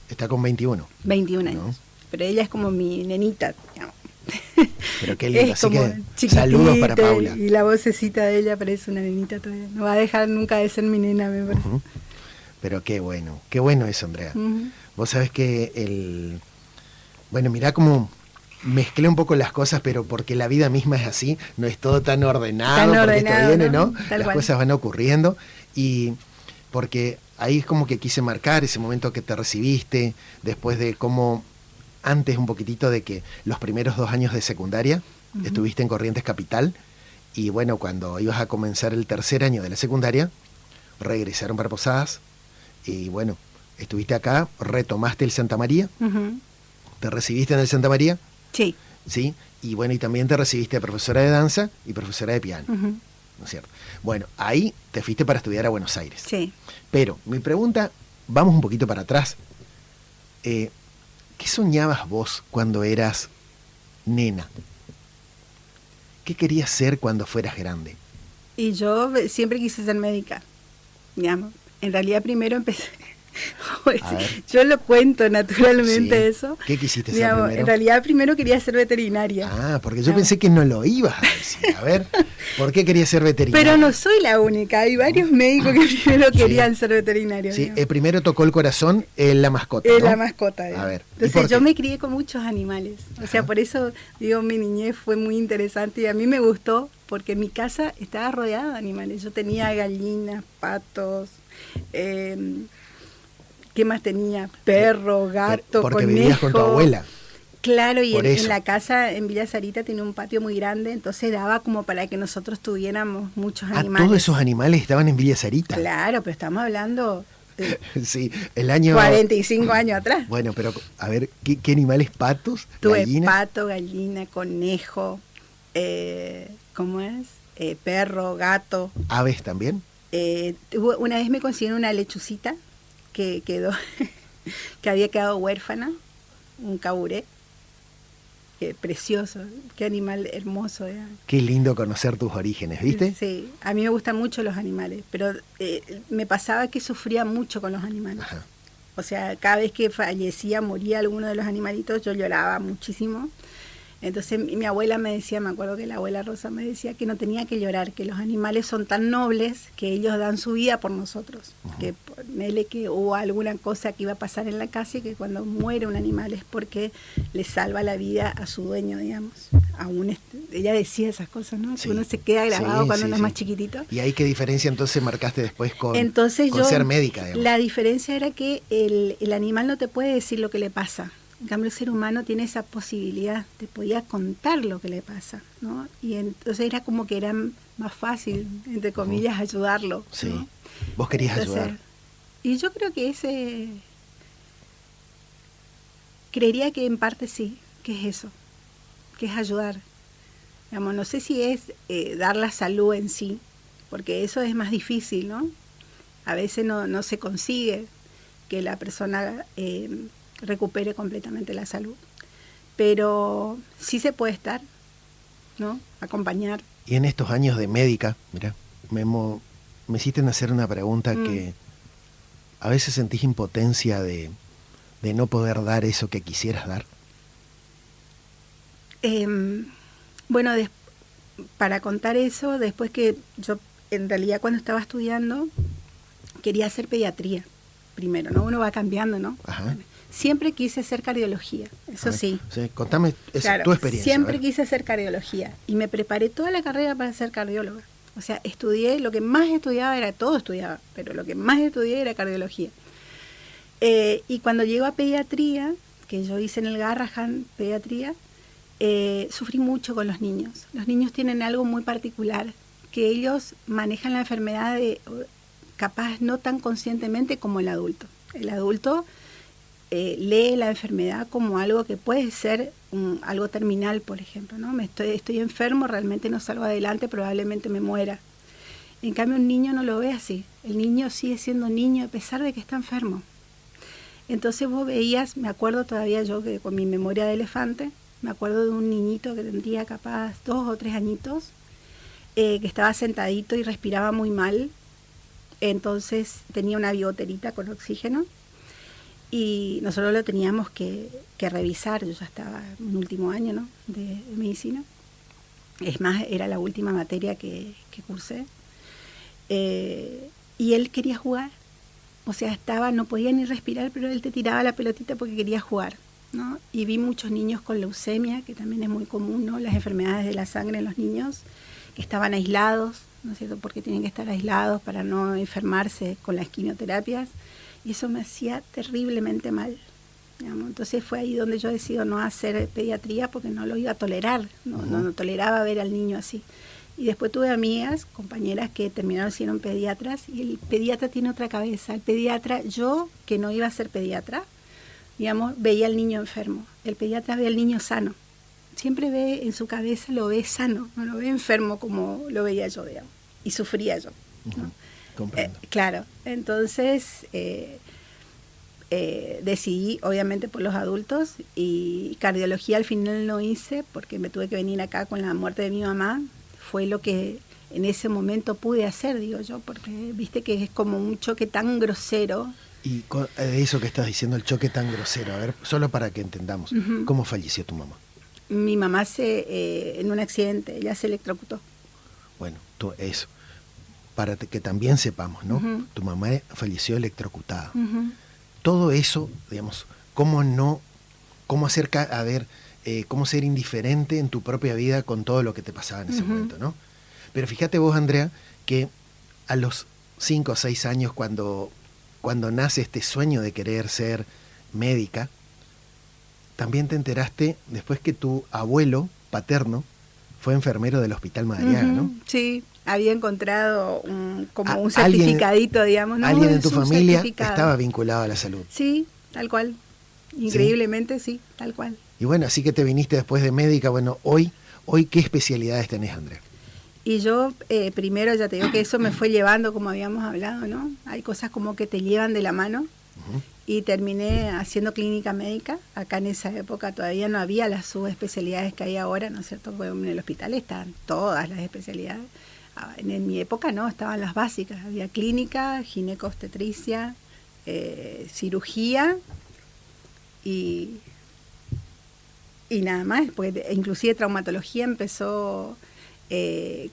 Speaker 1: Está con 21.
Speaker 2: 21 años.
Speaker 1: ¿No?
Speaker 2: Pero ella es como mi nenita, digamos.
Speaker 1: Pero qué lindo,
Speaker 2: es
Speaker 1: así
Speaker 2: como
Speaker 1: que
Speaker 2: chiquitita,
Speaker 1: saludos para Paula.
Speaker 2: y la vocecita de ella parece una nenita todavía. No va a dejar nunca de ser mi nena, me parece.
Speaker 1: Pero qué bueno eso, Andrea. Vos sabés que bueno, mirá cómo mezclé un poco las cosas, pero porque la vida misma es así, no es todo tan ordenado, porque esto viene, ¿no? Las cosas van ocurriendo, y porque ahí es como que quise marcar ese momento que te recibiste, después de cómo, antes un poquitito de que los primeros 2 años de secundaria, estuviste en Corrientes Capital, y bueno, cuando ibas a comenzar el 3er año de la secundaria, regresaron para Posadas, y bueno, estuviste acá, retomaste el Santa María, te recibiste en el Santa María.
Speaker 2: Sí.
Speaker 1: ¿Sí? Y bueno, y también te recibiste profesora de danza y profesora de piano, ¿no es cierto? Bueno, ahí te fuiste para estudiar a Buenos Aires.
Speaker 2: Sí.
Speaker 1: Pero mi pregunta, vamos un poquito para atrás. ¿Qué soñabas vos cuando eras nena? ¿Qué querías ser cuando fueras grande?
Speaker 2: Y yo siempre quise ser médica, digamos. En realidad primero empecé... Yo lo cuento naturalmente, sí. Eso.
Speaker 1: ¿Qué quisiste ser primero?
Speaker 2: En realidad primero quería ser veterinaria.
Speaker 1: Ah, porque yo pensé que no lo ibas a decir. A ver, ¿por qué querías ser veterinaria?
Speaker 2: Pero no soy la única, hay varios médicos que primero querían ser veterinarios.
Speaker 1: Sí, primero tocó el corazón la mascota, ¿no?
Speaker 2: La mascota.
Speaker 1: A ver.
Speaker 2: Entonces yo me crié con muchos animales. O sea, por eso digo, mi niñez fue muy interesante y a mí me gustó porque mi casa estaba rodeada de animales. Yo tenía gallinas, patos, ¿qué más tenía? Perro, gato,
Speaker 1: porque
Speaker 2: conejo.
Speaker 1: Vivías con tu abuela.
Speaker 2: Claro, y en la casa en Villa Sarita tenía un patio muy grande, entonces daba como para que nosotros tuviéramos muchos animales.
Speaker 1: ¿Todos esos animales estaban en Villa Sarita?
Speaker 2: Claro, pero estamos hablando
Speaker 1: sí, el año
Speaker 2: 45 años atrás.
Speaker 1: Bueno, pero a ver, ¿qué animales? ¿Patos?
Speaker 2: Tuve
Speaker 1: ¿Gallinas?
Speaker 2: pato, gallina, conejo, ¿cómo es? Perro, gato.
Speaker 1: ¿Aves también?
Speaker 2: Una vez me consiguieron una lechucita que quedó que había quedado huérfana, un caburé, precioso, qué animal hermoso.
Speaker 1: Qué lindo conocer tus orígenes, ¿viste?
Speaker 2: Sí, a mí me gustan mucho los animales, pero me pasaba que sufría mucho con los animales.
Speaker 1: Ajá.
Speaker 2: O sea, cada vez que fallecía, moría alguno de los animalitos, yo lloraba muchísimo. Entonces mi abuela me decía, me acuerdo que la abuela Rosa me decía que no tenía que llorar, que los animales son tan nobles que ellos dan su vida por nosotros. Que ponele que hubo alguna cosa que iba a pasar en la casa y que cuando muere un animal es porque le salva la vida a su dueño, digamos. Ella decía esas cosas, ¿no?
Speaker 1: Sí.
Speaker 2: Que uno se queda grabado cuando uno es más chiquitito.
Speaker 1: ¿Y ahí qué diferencia entonces marcaste después con
Speaker 2: yo,
Speaker 1: ser médica, digamos?
Speaker 2: La diferencia era que el animal no te puede decir lo que le pasa. En cambio, el ser humano tiene esa posibilidad, te podía contar lo que le pasa, ¿no? Y entonces era como que era más fácil, entre comillas, ayudarlo.
Speaker 1: Sí,
Speaker 2: ¿no?
Speaker 1: Vos querías ayudar.
Speaker 2: Y yo creo que creería que en parte sí, que es eso, que es ayudar. Digamos, no sé si es dar la salud en sí, porque eso es más difícil, ¿no? A veces no se consigue que la persona recupere completamente la salud, pero sí se puede estar, ¿no? Acompañar.
Speaker 1: Y en estos años de médica, mira, me hiciste hacer una pregunta que a veces sentís impotencia de no poder dar eso que quisieras dar.
Speaker 2: Bueno, para contar eso, después que yo en realidad cuando estaba estudiando quería hacer pediatría primero, ¿no? Uno va cambiando, ¿no?
Speaker 1: Ajá.
Speaker 2: Siempre quise hacer cardiología, eso sí.
Speaker 1: Sí. Contame
Speaker 2: claro,
Speaker 1: tu experiencia.
Speaker 2: Siempre quise hacer cardiología y me preparé toda la carrera para ser cardióloga. O sea, estudié, lo que más estudiaba todo estudiaba, pero lo que más estudié era cardiología. Y cuando llego a pediatría, que yo hice en el Garrahan pediatría, sufrí mucho con los niños. Los niños tienen algo muy particular, que ellos manejan la enfermedad capaz no tan conscientemente como el adulto. El adulto lee la enfermedad como algo que puede ser algo terminal, por ejemplo, ¿no? Estoy enfermo, realmente no salgo adelante, probablemente me muera. En cambio, un niño no lo ve así. El niño sigue siendo niño a pesar de que está enfermo. Entonces vos veías, me acuerdo todavía yo que con mi memoria de elefante, me acuerdo de un niñito que tendría capaz 2 o 3 añitos, que estaba sentadito y respiraba muy mal. Entonces tenía una bigoterita con oxígeno. y nosotros lo teníamos que revisar. Yo ya estaba en un último año, ¿no?, de medicina. Es más, era la última materia que cursé. Y él quería jugar. O sea, no podía ni respirar, pero él te tiraba la pelotita porque quería jugar, ¿no? Y vi muchos niños con leucemia, que también es muy común, ¿no?, las enfermedades de la sangre en los niños, que estaban aislados, ¿no es cierto?, porque tienen que estar aislados para no enfermarse con las quimioterapias, y eso me hacía terriblemente mal, digamos. Entonces fue ahí donde yo decido no hacer pediatría, porque no lo iba a tolerar, no toleraba ver al niño así. Y después tuve amigas, compañeras que terminaron siendo pediatras, y el pediatra tiene otra cabeza. El pediatra, yo que no iba a ser pediatra, digamos, veía al niño enfermo. El pediatra ve al niño sano. Siempre ve en su cabeza, lo ve sano, no lo ve enfermo como lo veía yo, digamos. Y sufría yo, ¿no?
Speaker 1: Comprendo.
Speaker 2: Claro, entonces decidí, obviamente, por los adultos, y cardiología al final no hice porque me tuve que venir acá con la muerte de mi mamá. Fue lo que en ese momento pude hacer, digo yo, porque viste que es como un choque tan grosero.
Speaker 1: Y eso que estás diciendo, el choque tan grosero, a ver, solo para que entendamos, ¿cómo falleció tu mamá?
Speaker 2: Mi mamá en un accidente, ella se electrocutó.
Speaker 1: Bueno, eso, para que también sepamos, ¿no? Tu mamá falleció electrocutada. Todo eso, digamos, cómo ser indiferente en tu propia vida con todo lo que te pasaba en ese momento, ¿no? Pero fíjate vos, Andrea, que a los 5 o 6 años, cuando nace este sueño de querer ser médica, también te enteraste después que tu abuelo paterno fue enfermero del Hospital Madariaga, ¿no?
Speaker 2: Sí, había encontrado un certificadito, digamos, ¿no?
Speaker 1: Alguien en tu familia estaba vinculado a la salud.
Speaker 2: Sí, tal cual. Increíblemente, sí, tal cual.
Speaker 1: Y bueno, así que te viniste después de médica. Bueno, hoy ¿qué especialidades tenés, Andrea?
Speaker 2: Y yo, primero, ya te digo que eso me fue llevando, como habíamos hablado, ¿no? Hay cosas como que te llevan de la mano. Y terminé haciendo clínica médica. Acá en esa época todavía no había las subespecialidades que hay ahora, ¿no es cierto? Porque en el hospital están todas las especialidades. En mi época no, estaban las básicas. Había clínica, ginecobstetricia, cirugía y nada más, porque inclusive traumatología empezó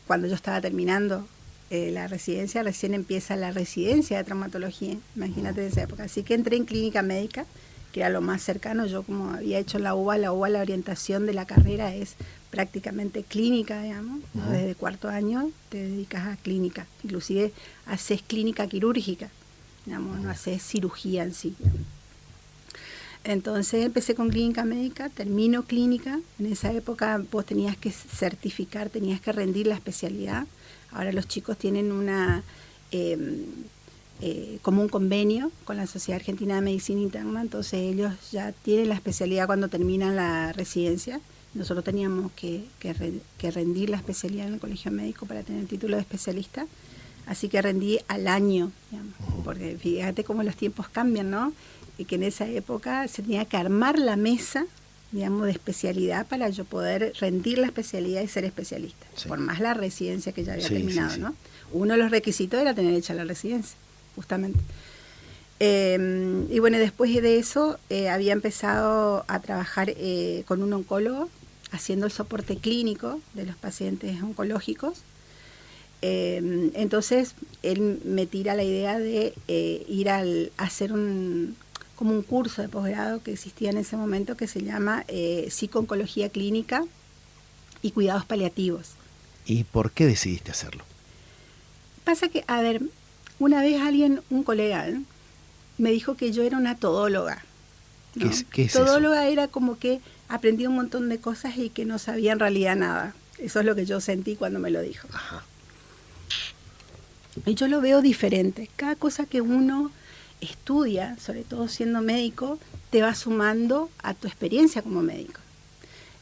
Speaker 2: cuando yo estaba terminando la residencia. Recién empieza la residencia de traumatología, imagínate de esa época. Así que entré en clínica médica, que era lo más cercano. Yo, como había hecho la UBA, la orientación de la carrera es prácticamente clínica, digamos, ¿no? Desde cuarto año te dedicas a clínica, inclusive haces clínica quirúrgica, digamos, no haces cirugía en sí, digamos. Entonces empecé con clínica médica, termino clínica. En esa época vos tenías que certificar, tenías que rendir la especialidad. Ahora los chicos tienen como un convenio con la Sociedad Argentina de Medicina Interna, entonces ellos ya tienen la especialidad cuando terminan la residencia. Nosotros teníamos que rendir la especialidad en el colegio médico para tener el título de especialista, así que rendí al año, digamos, porque fíjate cómo los tiempos cambian, ¿no? Y que en esa época se tenía que armar la mesa, digamos, de especialidad para yo poder rendir la especialidad y ser especialista, por más la residencia que ya había terminado, ¿no? Uno de los requisitos era tener hecha la residencia, justamente. Y bueno, después de eso había empezado a trabajar con un oncólogo, haciendo el soporte clínico de los pacientes oncológicos. Entonces él me tira la idea de ir a hacer como un curso de posgrado que existía en ese momento, que se llama psico-oncología clínica y cuidados paliativos.
Speaker 1: ¿Y por qué decidiste hacerlo?
Speaker 2: Pasa que, a ver, una vez un colega, ¿no?, me dijo que yo era una todóloga, ¿no?
Speaker 1: ¿Qué es
Speaker 2: todóloga?
Speaker 1: eso?
Speaker 2: Era como que aprendí un montón de cosas y que no sabía en realidad nada. Eso es lo que yo sentí cuando me lo dijo.
Speaker 1: Ajá.
Speaker 2: Y yo lo veo diferente. Cada cosa que uno estudia, sobre todo siendo médico, te va sumando a tu experiencia como médico.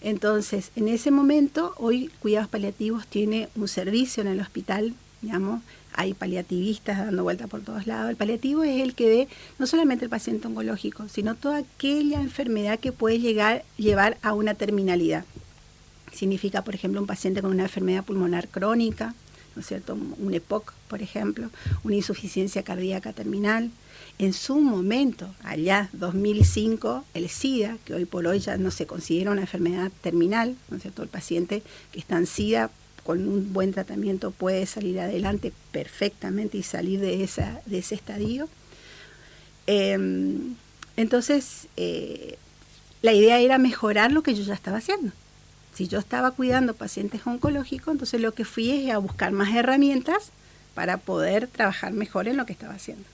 Speaker 2: Entonces, en ese momento, hoy Cuidados Paliativos tiene un servicio en el hospital, digamos, hay paliativistas dando vuelta por todos lados. El paliativo es el que ve no solamente el paciente oncológico, sino toda aquella enfermedad que puede llevar a una terminalidad. Significa, por ejemplo, un paciente con una enfermedad pulmonar crónica, ¿no es cierto? Un EPOC, por ejemplo, una insuficiencia cardíaca terminal. En su momento, allá 2005, el SIDA, que hoy por hoy ya no se considera una enfermedad terminal, ¿no es cierto? El paciente que está en SIDA con un buen tratamiento puede salir adelante perfectamente y salir de ese estadio. Entonces, la idea era mejorar lo que yo ya estaba haciendo. Si yo estaba cuidando pacientes oncológicos, entonces lo que fui es a buscar más herramientas para poder trabajar mejor en lo que estaba haciendo.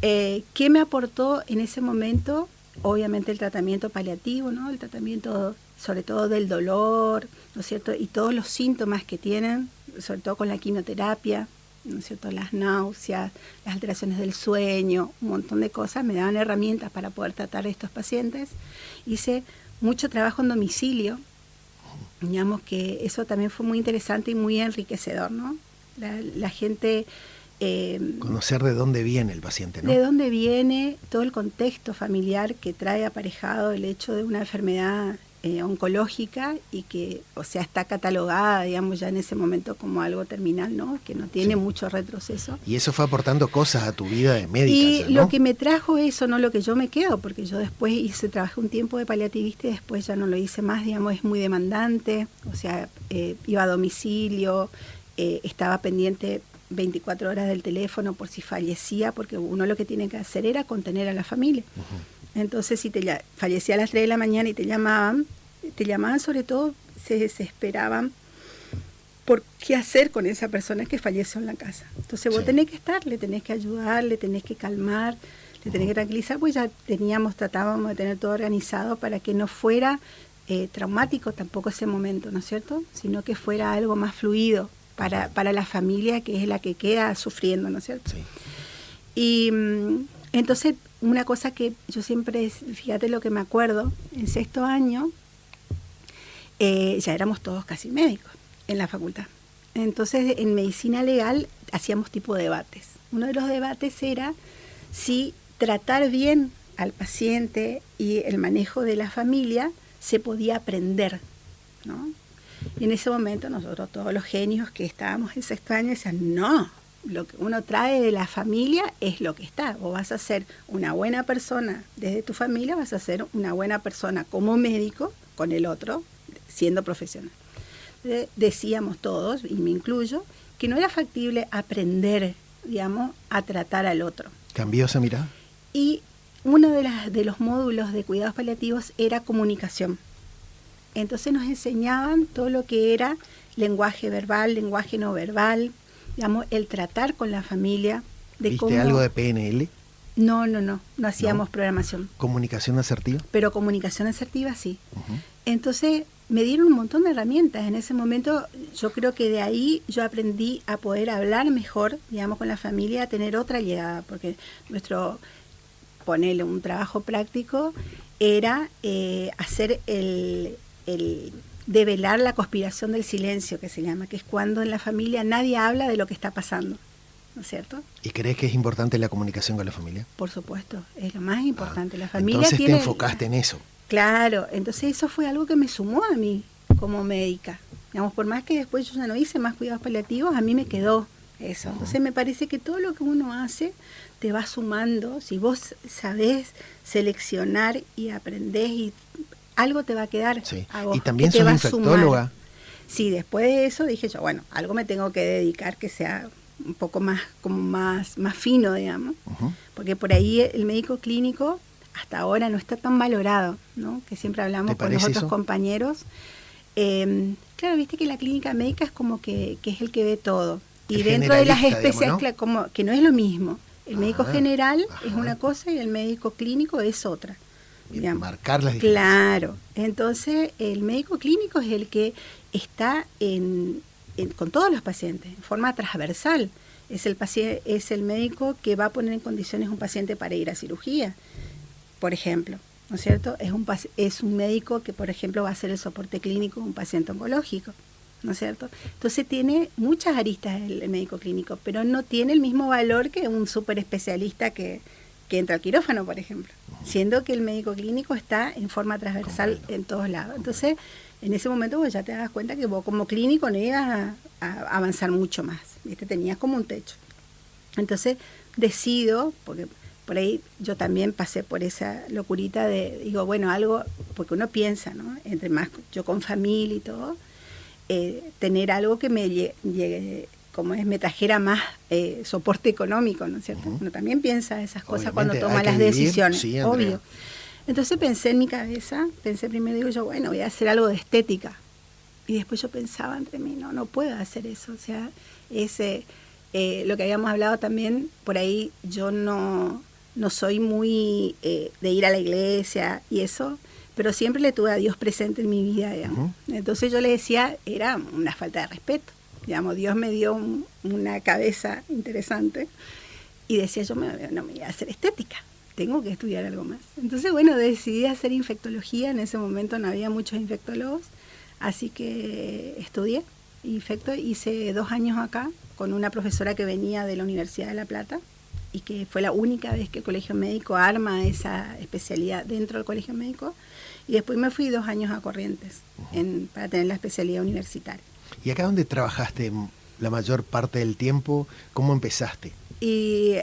Speaker 2: ¿Qué me aportó en ese momento? Obviamente el tratamiento paliativo, ¿no? El tratamiento sobre todo del dolor, ¿no es cierto? Y todos los síntomas que tienen, sobre todo con la quimioterapia, ¿no es cierto? Las náuseas, las alteraciones del sueño, un montón de cosas, me daban herramientas para poder tratar a estos pacientes. Hice mucho trabajo en domicilio, digamos que eso también fue muy interesante y muy enriquecedor, ¿no? La gente...
Speaker 1: conocer de dónde viene el paciente, ¿no?
Speaker 2: De dónde viene, todo el contexto familiar que trae aparejado el hecho de una enfermedad oncológica y que, o sea, está catalogada, digamos, ya en ese momento como algo terminal, ¿no? Que no tiene mucho retroceso.
Speaker 1: Y eso fue aportando cosas a tu vida de médica.
Speaker 2: Y
Speaker 1: ya, ¿no?
Speaker 2: lo que me trajo eso, no lo que yo me quedo, porque yo después trabajé un tiempo de paliativista y después ya no lo hice más, digamos, es muy demandante, o sea, iba a domicilio, estaba pendiente 24 horas del teléfono por si fallecía, porque uno lo que tiene que hacer era contener a la familia. Entonces, si fallecía a las 3 de la mañana y te llamaban sobre todo, se desesperaban por qué hacer con esa persona que falleció en la casa. Entonces vos tenés que estar, le tenés que ayudar, le tenés que calmar, le tenés que tranquilizar, pues ya tratábamos de tener todo organizado para que no fuera traumático tampoco ese momento, ¿no es cierto? Sino que fuera algo más fluido para la familia, que es la que queda sufriendo, ¿no es cierto?
Speaker 1: Sí.
Speaker 2: Y entonces, una cosa que yo siempre, fíjate lo que me acuerdo, en 6º año, ya éramos todos casi médicos en la facultad. Entonces, en medicina legal hacíamos tipo de debates. Uno de los debates era si tratar bien al paciente y el manejo de la familia se podía aprender, ¿no? Y en ese momento nosotros, todos los genios que estábamos en 6º año, decían, no, lo que uno trae de la familia es lo que está. O vas a ser una buena persona desde tu familia, vas a ser una buena persona como médico con el otro, siendo profesional. Entonces, decíamos todos, y me incluyo, que no era factible aprender, digamos, a tratar al otro.
Speaker 1: ¿Cambió esa mirada?
Speaker 2: Y uno de los módulos de cuidados paliativos era comunicación. Entonces nos enseñaban todo lo que era lenguaje verbal, lenguaje no verbal, digamos, el tratar con la familia.
Speaker 1: ¿Viste algo de PNL?
Speaker 2: No hacíamos programación.
Speaker 1: ¿Comunicación asertiva?
Speaker 2: Pero comunicación asertiva sí. Entonces me dieron un montón de herramientas. En ese momento yo creo que de ahí yo aprendí a poder hablar mejor, digamos, con la familia, a tener otra llegada, porque ponerle un trabajo práctico era hacer el develar la conspiración del silencio, que se llama, que es cuando en la familia nadie habla de lo que está pasando, ¿no es cierto?
Speaker 1: ¿Y crees que es importante la comunicación con la familia?
Speaker 2: Por supuesto, es lo más importante. La familia
Speaker 1: entonces te enfocaste en eso.
Speaker 2: Claro, entonces eso fue algo que me sumó a mí como médica. Digamos, por más que después yo ya no hice más cuidados paliativos, a mí me quedó eso. Entonces me parece que todo lo que uno hace te va sumando. Si vos sabés seleccionar y aprendés, y algo te va a quedar a vos.
Speaker 1: Y también sos infectóloga.
Speaker 2: Sí, después de eso dije yo, bueno, algo me tengo que dedicar que sea un poco más, como más fino, digamos. Porque por ahí el médico clínico hasta ahora no está tan valorado, ¿no? Que siempre hablamos con los otros compañeros. Claro, viste que la clínica médica es como que es el que ve todo. Y dentro de las especialidades, ¿no? Como que no es lo mismo. El médico general es una cosa y el médico clínico es otra.
Speaker 1: Marcar las diferencias.
Speaker 2: Claro. Entonces, el médico clínico es el que está con todos los pacientes, en forma transversal. Es el médico que va a poner en condiciones a un paciente para ir a cirugía, por ejemplo, ¿no es cierto? Es un médico que, por ejemplo, va a hacer el soporte clínico de un paciente oncológico, ¿no es cierto? Entonces tiene muchas aristas el médico clínico, pero no tiene el mismo valor que un súper especialista que entra al quirófano, por ejemplo, siendo que el médico clínico está en forma transversal en todos lados. Entonces, en ese momento vos ya te das cuenta que vos como clínico no ibas a avanzar mucho más, ¿viste? Tenías como un techo. Entonces decido, porque por ahí yo también pasé por esa locurita digo, bueno, algo, porque uno piensa, ¿no? Entre más yo con familia y todo, tener algo que me llegue, me trajera más soporte económico, ¿no es cierto? Uno también piensa esas cosas
Speaker 1: Obviamente,
Speaker 2: cuando toma las
Speaker 1: vivir,
Speaker 2: decisiones,
Speaker 1: sí,
Speaker 2: obvio. Entonces pensé en mi cabeza, primero, digo yo, bueno, voy a hacer algo de estética. Y después yo pensaba entre mí, no puedo hacer eso. O sea, lo que habíamos hablado también, por ahí yo no soy muy de ir a la iglesia y eso, pero siempre le tuve a Dios presente en mi vida, digamos. Entonces yo le decía, era una falta de respeto. Digamos, Dios me dio una cabeza interesante y decía, yo no me voy a hacer estética. Tengo que estudiar algo más. Entonces, bueno, decidí hacer infectología. En ese momento no había muchos infectólogos, así que estudié infecto. Hice 2 años acá con una profesora que venía de la Universidad de La Plata y que fue la única vez que el Colegio Médico arma esa especialidad dentro del Colegio Médico. Y después me fui 2 años a Corrientes para tener la especialidad universitaria.
Speaker 1: ¿Y acá dónde trabajaste la mayor parte del tiempo? ¿Cómo empezaste?
Speaker 2: Y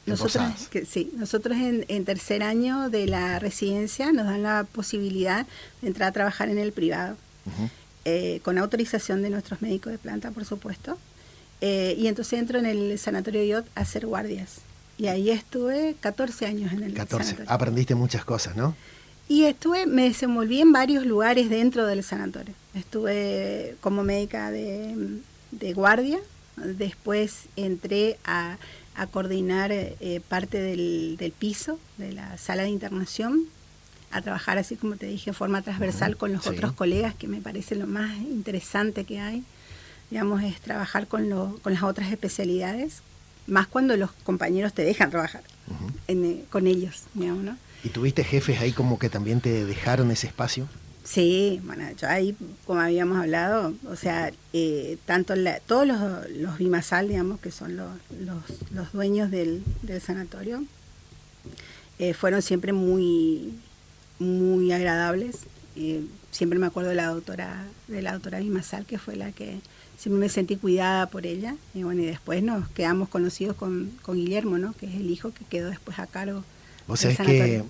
Speaker 2: nosotros en tercer año de la residencia nos dan la posibilidad de entrar a trabajar en el privado, con autorización de nuestros médicos de planta, por supuesto. Y entonces entro en el Sanatorio IOT a hacer guardias. Y ahí estuve 14 años en el
Speaker 1: 14.
Speaker 2: sanatorio.
Speaker 1: Aprendiste muchas cosas, ¿no?
Speaker 2: Y me desenvolví en varios lugares dentro del sanatorio. Estuve como médica de guardia. Después entré a coordinar parte del piso, de la sala de internación, a trabajar así como te dije, en forma transversal con los otros colegas, que me parece lo más interesante que hay. Digamos, es trabajar con las otras especialidades, más cuando los compañeros te dejan trabajar con ellos, digamos, ¿no?
Speaker 1: ¿Y tuviste jefes ahí como que también te dejaron ese espacio?
Speaker 2: Sí, bueno, yo ahí, como habíamos hablado, o sea, tanto todos los Bimasal, digamos, que son los dueños del sanatorio, fueron siempre muy, muy agradables. Siempre me acuerdo de la doctora Bimasal, que fue la que siempre me sentí cuidada por ella. Y bueno, y después nos quedamos conocidos con Guillermo, ¿no? Que es el hijo que quedó después a cargo.
Speaker 1: O sea, es que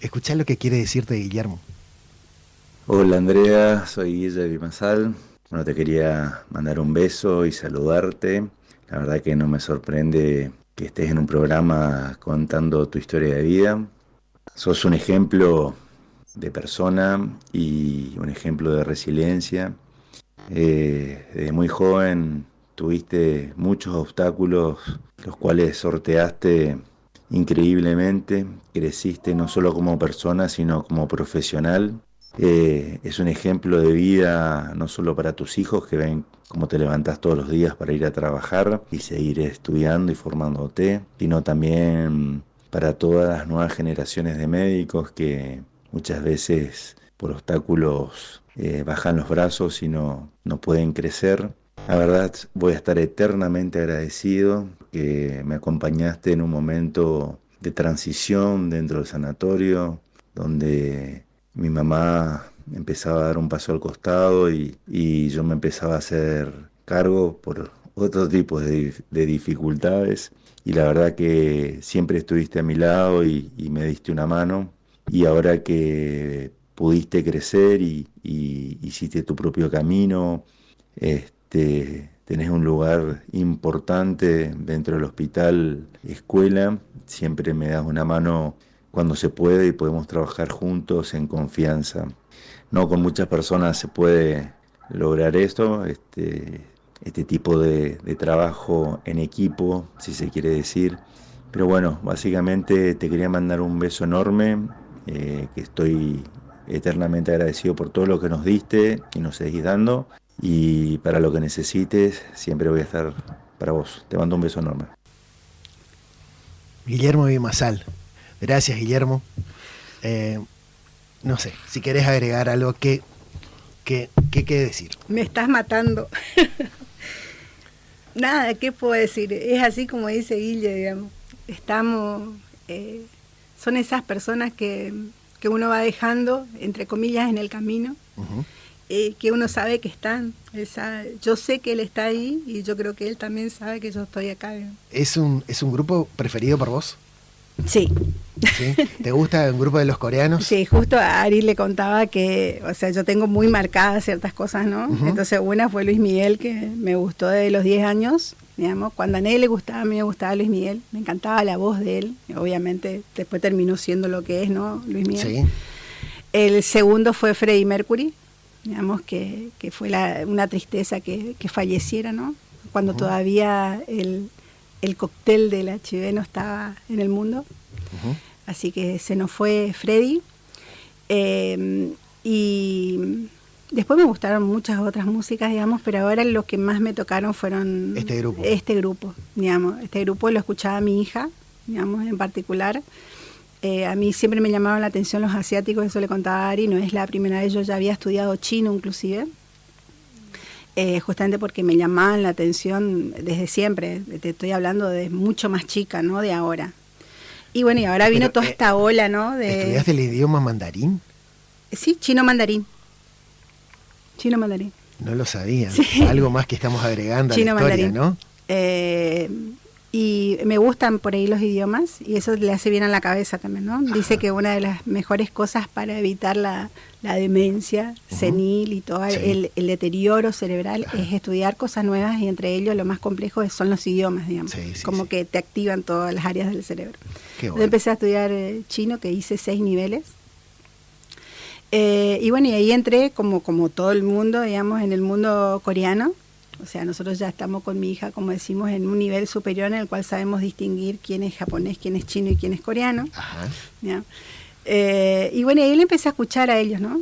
Speaker 1: escuchá lo que quiere decirte Guillermo.
Speaker 3: Hola Andrea, soy Guille Bimasal. Bueno, te quería mandar un beso y saludarte. La verdad que no me sorprende que estés en un programa contando tu historia de vida. Sos un ejemplo de persona y un ejemplo de resiliencia. Desde muy joven tuviste muchos obstáculos, los cuales sorteaste increíblemente. Creciste no solo como persona, sino como profesional. Es un ejemplo de vida no solo para tus hijos, que ven cómo te levantás todos los días para ir a trabajar y seguir estudiando y formándote, sino también para todas las nuevas generaciones de médicos que muchas veces por obstáculos bajan los brazos y no pueden crecer. La verdad, voy a estar eternamente agradecido que me acompañaste en un momento de transición dentro del sanatorio, donde mi mamá empezaba a dar un paso al costado y yo me empezaba a hacer cargo por otro tipo de dificultades. Y la verdad que siempre estuviste a mi lado y me diste una mano. Y ahora que pudiste crecer y hiciste tu propio camino, tenés un lugar importante dentro del hospital escuela, siempre me das una mano cuando se puede y podemos trabajar juntos en confianza. No con muchas personas se puede lograr esto, este tipo de trabajo en equipo, si se quiere decir. Pero bueno, básicamente te quería mandar un beso enorme, que estoy eternamente agradecido por todo lo que nos diste y nos seguís dando. Y para lo que necesites, siempre voy a estar para vos. Te mando un beso enorme.
Speaker 1: Guillermo Bimasal. Gracias, Guillermo. No sé, si querés agregar algo, ¿qué decir?
Speaker 2: Me estás matando. Nada, ¿qué puedo decir? Es así como dice Guille, digamos. Son esas personas que que uno va dejando, entre comillas, en el camino, que uno sabe que están. Yo sé que él está ahí y yo creo que él también sabe que yo estoy acá.
Speaker 1: ¿Es un grupo preferido por vos?
Speaker 2: Sí.
Speaker 1: ¿Sí? ¿Te gusta el grupo de los coreanos?
Speaker 2: Sí, justo a Ari le contaba que, o sea, yo tengo muy marcadas ciertas cosas, ¿no? Entonces una fue Luis Miguel, que me gustó desde los 10 años, digamos. Cuando a nadie le gustaba, a mí me gustaba Luis Miguel. Me encantaba la voz de él. Obviamente después terminó siendo lo que es, ¿no? Luis Miguel.
Speaker 1: Sí.
Speaker 2: El segundo fue Freddie Mercury, digamos, que fue una tristeza que falleciera, ¿no? Cuando todavía el cóctel del HIV no estaba en el mundo. Así que se nos fue Freddie. Y después me gustaron muchas otras músicas, digamos, pero ahora lo que más me tocaron fueron este grupo, digamos. Este grupo lo escuchaba mi hija, digamos, en particular. A mí siempre me llamaban la atención los asiáticos, eso le contaba a Ari, no es la primera vez, yo ya había estudiado chino inclusive. Justamente porque me llamaban la atención desde siempre, te estoy hablando de mucho más chica, ¿no? De ahora. Y bueno, y ahora vino toda esta ola, ¿no?
Speaker 1: ¿Estudiaste el idioma mandarín?
Speaker 2: Sí, chino mandarín. Chino mandarín.
Speaker 1: No lo sabía.
Speaker 2: Sí.
Speaker 1: Algo más que estamos agregando
Speaker 2: chino
Speaker 1: a la historia,
Speaker 2: mandarín. ¿No? Y me gustan por ahí los idiomas y eso le hace bien a la cabeza también, ¿no? Ajá. Dice que una de las mejores cosas para evitar la demencia senil y todo el deterioro cerebral es estudiar cosas nuevas y entre ellos lo más complejo son los idiomas, digamos, como que te activan todas las áreas del cerebro.
Speaker 1: Qué bueno.
Speaker 2: Yo empecé a estudiar chino, que hice 6 niveles. Y bueno, y ahí entré como todo el mundo, digamos, en el mundo coreano. O sea, nosotros ya estamos con mi hija, como decimos, en un nivel superior en el cual sabemos distinguir quién es japonés, quién es chino y quién es coreano.
Speaker 1: Ajá.
Speaker 2: ¿Ya? Y bueno, ahí le empecé a escuchar a ellos, ¿no?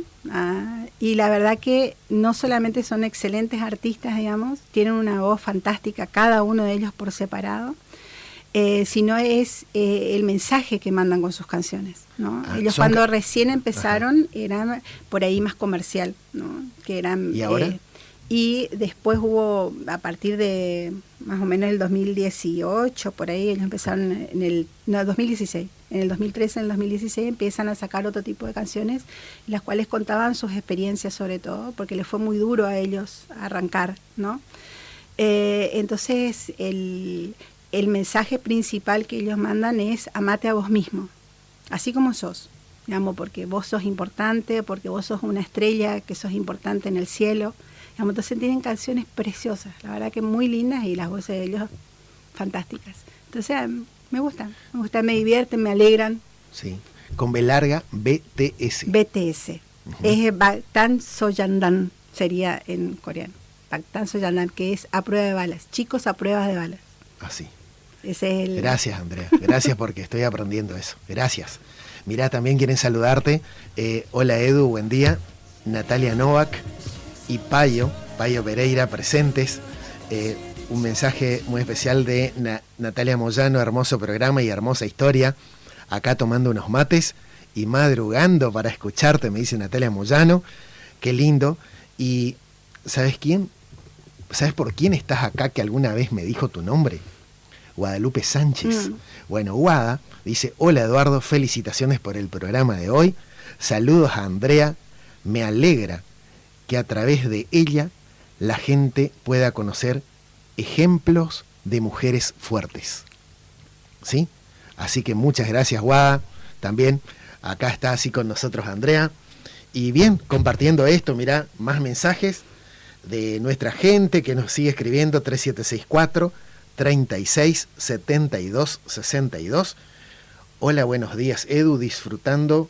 Speaker 2: Y la verdad que no solamente son excelentes artistas, digamos, tienen una voz fantástica, cada uno de ellos por separado, sino es el mensaje que mandan con sus canciones, ¿no? Ellos cuando recién empezaron eran por ahí más comercial, ¿no? Que eran...
Speaker 1: ¿Y ahora?
Speaker 2: Y después hubo, a partir de más o menos el 2018, por ahí, ellos empezaron 2016. En el 2013, en el 2016 empiezan a sacar otro tipo de canciones, las cuales contaban sus experiencias sobre todo, porque les fue muy duro a ellos arrancar, ¿no? Entonces, el mensaje principal que ellos mandan es amate a vos mismo, así como sos, digamos, porque vos sos importante, porque vos sos una estrella, que sos importante en el cielo. Entonces tienen canciones preciosas, la verdad que muy lindas y las voces de ellos fantásticas. Entonces me gustan, me divierten, me alegran.
Speaker 1: Sí, con B larga, BTS.
Speaker 2: BTS, es Bangtan Soyandan, sería en coreano. Bangtan Soyandan, que es a prueba de balas, chicos a prueba de balas.
Speaker 1: Así.
Speaker 2: Ese es
Speaker 1: Gracias, Andrea, gracias porque estoy aprendiendo eso, gracias. Mirá, también quieren saludarte. Hola Edu, buen día. Natalia Novak y Payo Pereira presentes. Un mensaje muy especial de Natalia Moyano, hermoso programa y hermosa historia. Acá tomando unos mates y madrugando para escucharte, me dice Natalia Moyano. Qué lindo. Y ¿sabes quién? ¿Sabes por quién estás acá que alguna vez me dijo tu nombre? Guadalupe Sánchez. Bueno, Guada dice: hola Eduardo, felicitaciones por el programa de hoy. Saludos a Andrea. Me alegra que a través de ella la gente pueda conocer ejemplos de mujeres fuertes. ¿Sí? Así que muchas gracias, Guada. También acá está así con nosotros Andrea. Y bien, compartiendo esto, mirá, más mensajes de nuestra gente que nos sigue escribiendo, 3764-367262. Hola, buenos días, Edu, disfrutando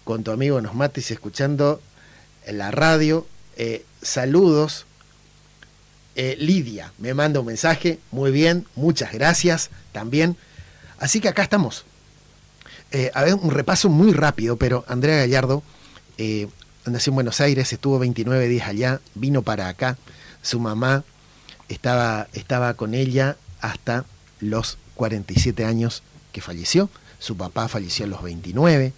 Speaker 1: con tu amigo Nos Mates y escuchando la radio. Saludos. Lidia me manda un mensaje, muy bien, muchas gracias también. Así que acá estamos. A ver, un repaso muy rápido, pero Andrea Gallardo nació en Buenos Aires, estuvo 29 días allá, vino para acá, su mamá estaba con ella hasta los 47 años que falleció, su papá falleció a los 29,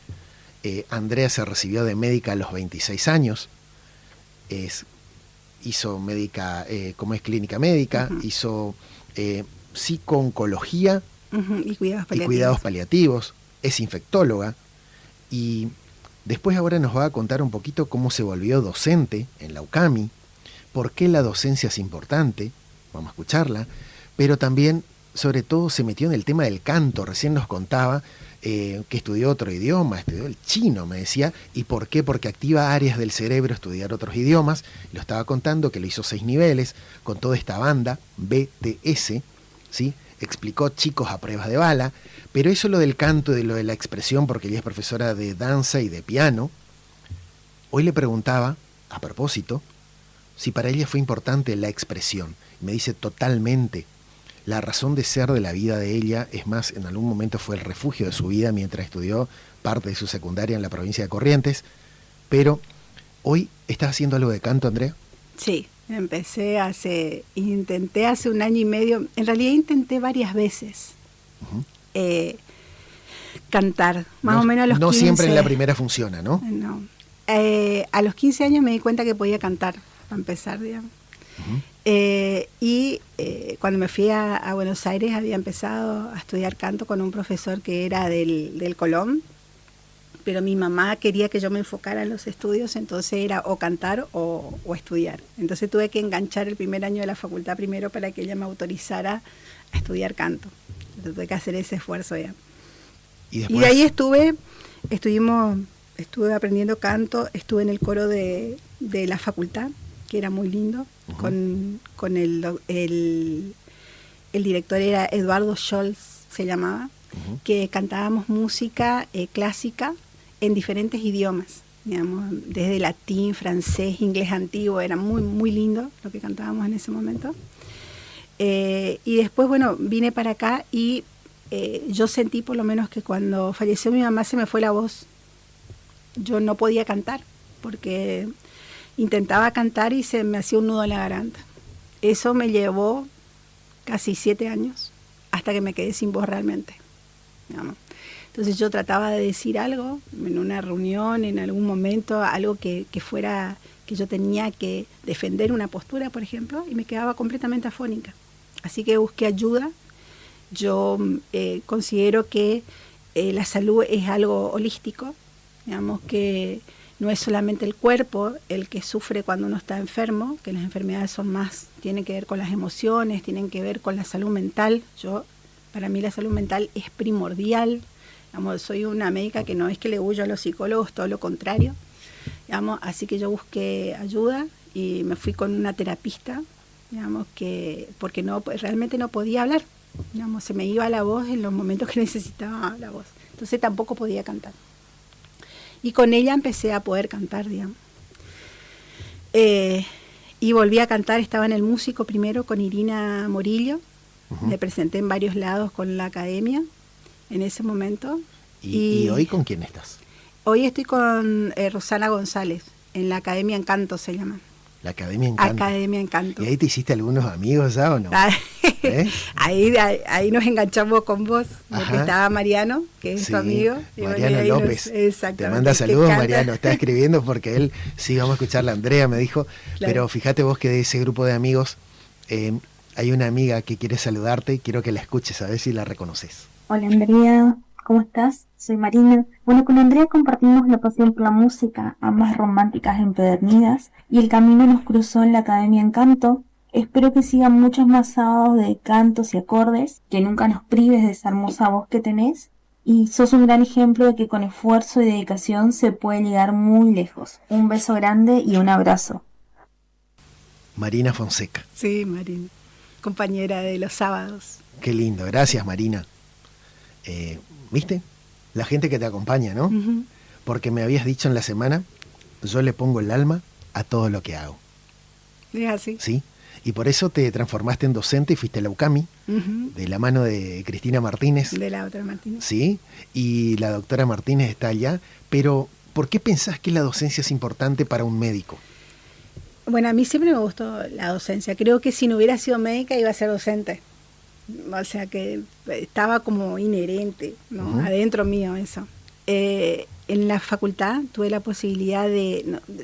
Speaker 1: Andrea se recibió de médica a los 26 años, hizo médica, como es clínica médica, hizo psico-oncología
Speaker 2: y cuidados paliativos.
Speaker 1: Y cuidados paliativos, es infectóloga y Después ahora nos va a contar un poquito cómo se volvió docente en la UCAMI, por qué la docencia es importante, vamos a escucharla, pero también, sobre todo, se metió en el tema del canto. Recién nos contaba que estudió otro idioma, estudió el chino, me decía. ¿Y por qué? Porque activa áreas del cerebro estudiar otros idiomas. Lo estaba contando que lo hizo 6 niveles con toda esta banda, BTS, ¿sí? Explicó chicos a pruebas de bala, pero eso lo del canto y de lo de la expresión, porque ella es profesora de danza y de piano. Hoy le preguntaba, a propósito, si para ella fue importante la expresión. Me dice totalmente. La razón de ser de la vida de ella, es más, en algún momento fue el refugio de su vida mientras estudió parte de su secundaria en la provincia de Corrientes. Pero hoy, ¿estás haciendo algo de canto, Andrea?
Speaker 2: Sí, intenté hace 1 año y medio, en realidad intenté varias veces cantar, más o menos a los 15.
Speaker 1: No siempre en la primera funciona, ¿no?
Speaker 2: No. A los 15 años me di cuenta que podía cantar, para empezar, digamos. Cuando me fui a Buenos Aires había empezado a estudiar canto con un profesor que era del Colón, pero mi mamá quería que yo me enfocara en los estudios, entonces era o cantar o estudiar. Entonces tuve que enganchar el primer año de la facultad primero para que ella me autorizara a estudiar canto. Entonces tuve que hacer ese esfuerzo ya. Y de ahí estuve aprendiendo canto, estuve en el coro de la facultad, que era muy lindo, con el director era Eduardo Scholz, se llamaba, que cantábamos música clásica en diferentes idiomas, digamos, desde latín, francés, inglés antiguo, era muy, muy lindo lo que cantábamos en ese momento. Y después, bueno, vine para acá y yo sentí por lo menos que cuando falleció mi mamá se me fue la voz. Yo no podía cantar, porque intentaba cantar y se me hacía un nudo en la garganta. Eso me llevó casi 7 años, hasta que me quedé sin voz realmente, digamos. Entonces yo trataba de decir algo en una reunión, en algún momento, algo que fuera, que yo tenía que defender una postura, por ejemplo, y me quedaba completamente afónica. Así que busqué ayuda. Yo considero que la salud es algo holístico, digamos, que no es solamente el cuerpo el que sufre cuando uno está enfermo, que las enfermedades son más, tienen que ver con las emociones, tienen que ver con la salud mental. Para mí la salud mental es primordial. Digamos, soy una médica que no es que le huyo a los psicólogos, todo lo contrario. Digamos, así que yo busqué ayuda y me fui con una terapista, digamos, porque realmente no podía hablar. Digamos, se me iba la voz en los momentos que necesitaba la voz. Entonces tampoco podía cantar. Y con ella empecé a poder cantar, digamos. Y volví a cantar, estaba en el Músico primero con Irina Morillo. Me presenté en varios lados con la academia en ese momento.
Speaker 1: ¿Y hoy con quién estás?
Speaker 2: Hoy estoy con Rosana González, en la Academia Encanto se llama.
Speaker 1: La Academia Encanto.
Speaker 2: Academia Encanto.
Speaker 1: ¿Y ahí te hiciste algunos amigos ya o no?
Speaker 2: Ahí nos enganchamos con vos, porque estaba Mariano, que es tu amigo.
Speaker 1: Mariano López.
Speaker 2: Exactamente.
Speaker 1: Te manda saludos, Mariano. Está escribiendo porque él, sí, vamos a escucharla. Andrea me dijo, claro. Pero fíjate vos que de ese grupo de amigos hay una amiga que quiere saludarte y quiero que la escuches, a ver si la reconoces.
Speaker 4: Hola Andrea, ¿cómo estás? Soy Marina. Bueno, con Andrea compartimos la pasión por la música, ambas románticas empedernidas, y el camino nos cruzó en la Academia Encanto. Espero que sigan muchos más sábados de cantos y acordes, que nunca nos prives de esa hermosa voz que tenés, y sos un gran ejemplo de que con esfuerzo y dedicación se puede llegar muy lejos. Un beso grande y un abrazo.
Speaker 1: Marina Fonseca.
Speaker 2: Sí, Marina, compañera de los sábados.
Speaker 1: Qué lindo, gracias Marina. ¿Viste? La gente que te acompaña, ¿no? Porque me habías dicho en la semana, yo le pongo el alma a todo lo que hago.
Speaker 2: Es así.
Speaker 1: Sí, y por eso te transformaste en docente y fuiste a la UCAMI, de la mano de Cristina Martínez.
Speaker 2: De la doctora Martínez.
Speaker 1: Sí, y la doctora Martínez está allá, pero ¿por qué pensás que la docencia es importante para un médico?
Speaker 2: Bueno, a mí siempre me gustó la docencia. Creo que si no hubiera sido médica iba a ser docente. O sea que estaba como inherente, ¿no? Adentro mío eso. En la facultad tuve la posibilidad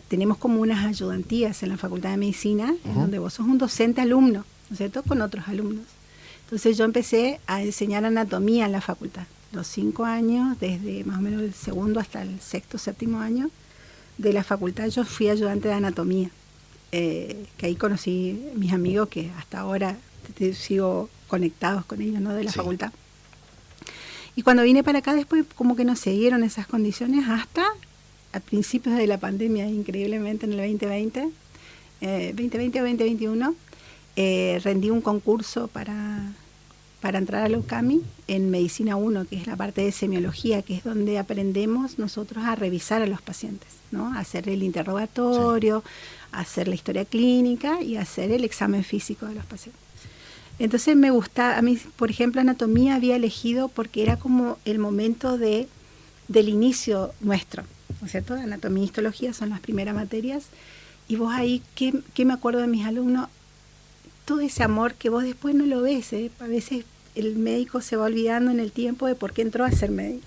Speaker 2: tenemos como unas ayudantías en la Facultad de Medicina, en donde vos sos un docente alumno, ¿no es cierto?, con otros alumnos. Entonces yo empecé a enseñar anatomía en la facultad. los 5 años, desde más o menos el segundo hasta el sexto, séptimo año de la facultad, yo fui ayudante de anatomía, que ahí conocí mis amigos que hasta ahora sigo conectados con ellos, ¿no? De la facultad. Y cuando vine para acá después como que no se dieron esas condiciones hasta a principios de la pandemia, increíblemente en el 2020 o 2021, rendí un concurso para entrar a la UCAMI en Medicina 1, que es la parte de semiología, que es donde aprendemos nosotros a revisar a los pacientes, ¿no? A hacer el interrogatorio, a hacer la historia clínica y a hacer el examen físico de los pacientes. Entonces me gusta, a mí, por ejemplo, anatomía había elegido porque era como el momento del inicio nuestro, ¿no es cierto? Anatomía y histología son las primeras materias, y vos ahí, ¿qué me acuerdo de mis alumnos? Todo ese amor que vos después no lo ves, ¿eh? A veces el médico se va olvidando en el tiempo de por qué entró a ser médico.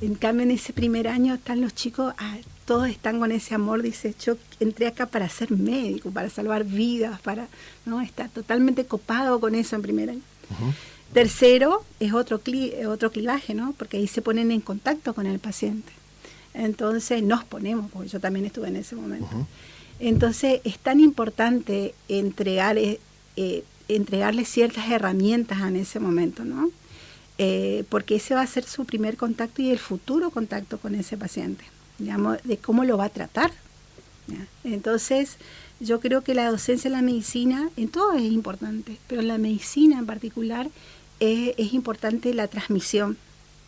Speaker 2: En cambio, en ese primer año están los chicos, todos están con ese amor, dice, yo entré acá para ser médico, para salvar vidas, ¿no? Está totalmente copado con eso en primer año. Uh-huh. Tercero es otro clivaje, ¿no? Porque ahí se ponen en contacto con el paciente. Entonces nos ponemos, porque yo también estuve en ese momento. Uh-huh. Entonces es tan importante entregarle ciertas herramientas en ese momento, ¿no? Porque ese va a ser su primer contacto y el futuro contacto con ese paciente, digamos, de cómo lo va a tratar, ¿ya? Entonces, yo creo que la docencia en la medicina, en todo es importante, pero en la medicina en particular es importante la transmisión,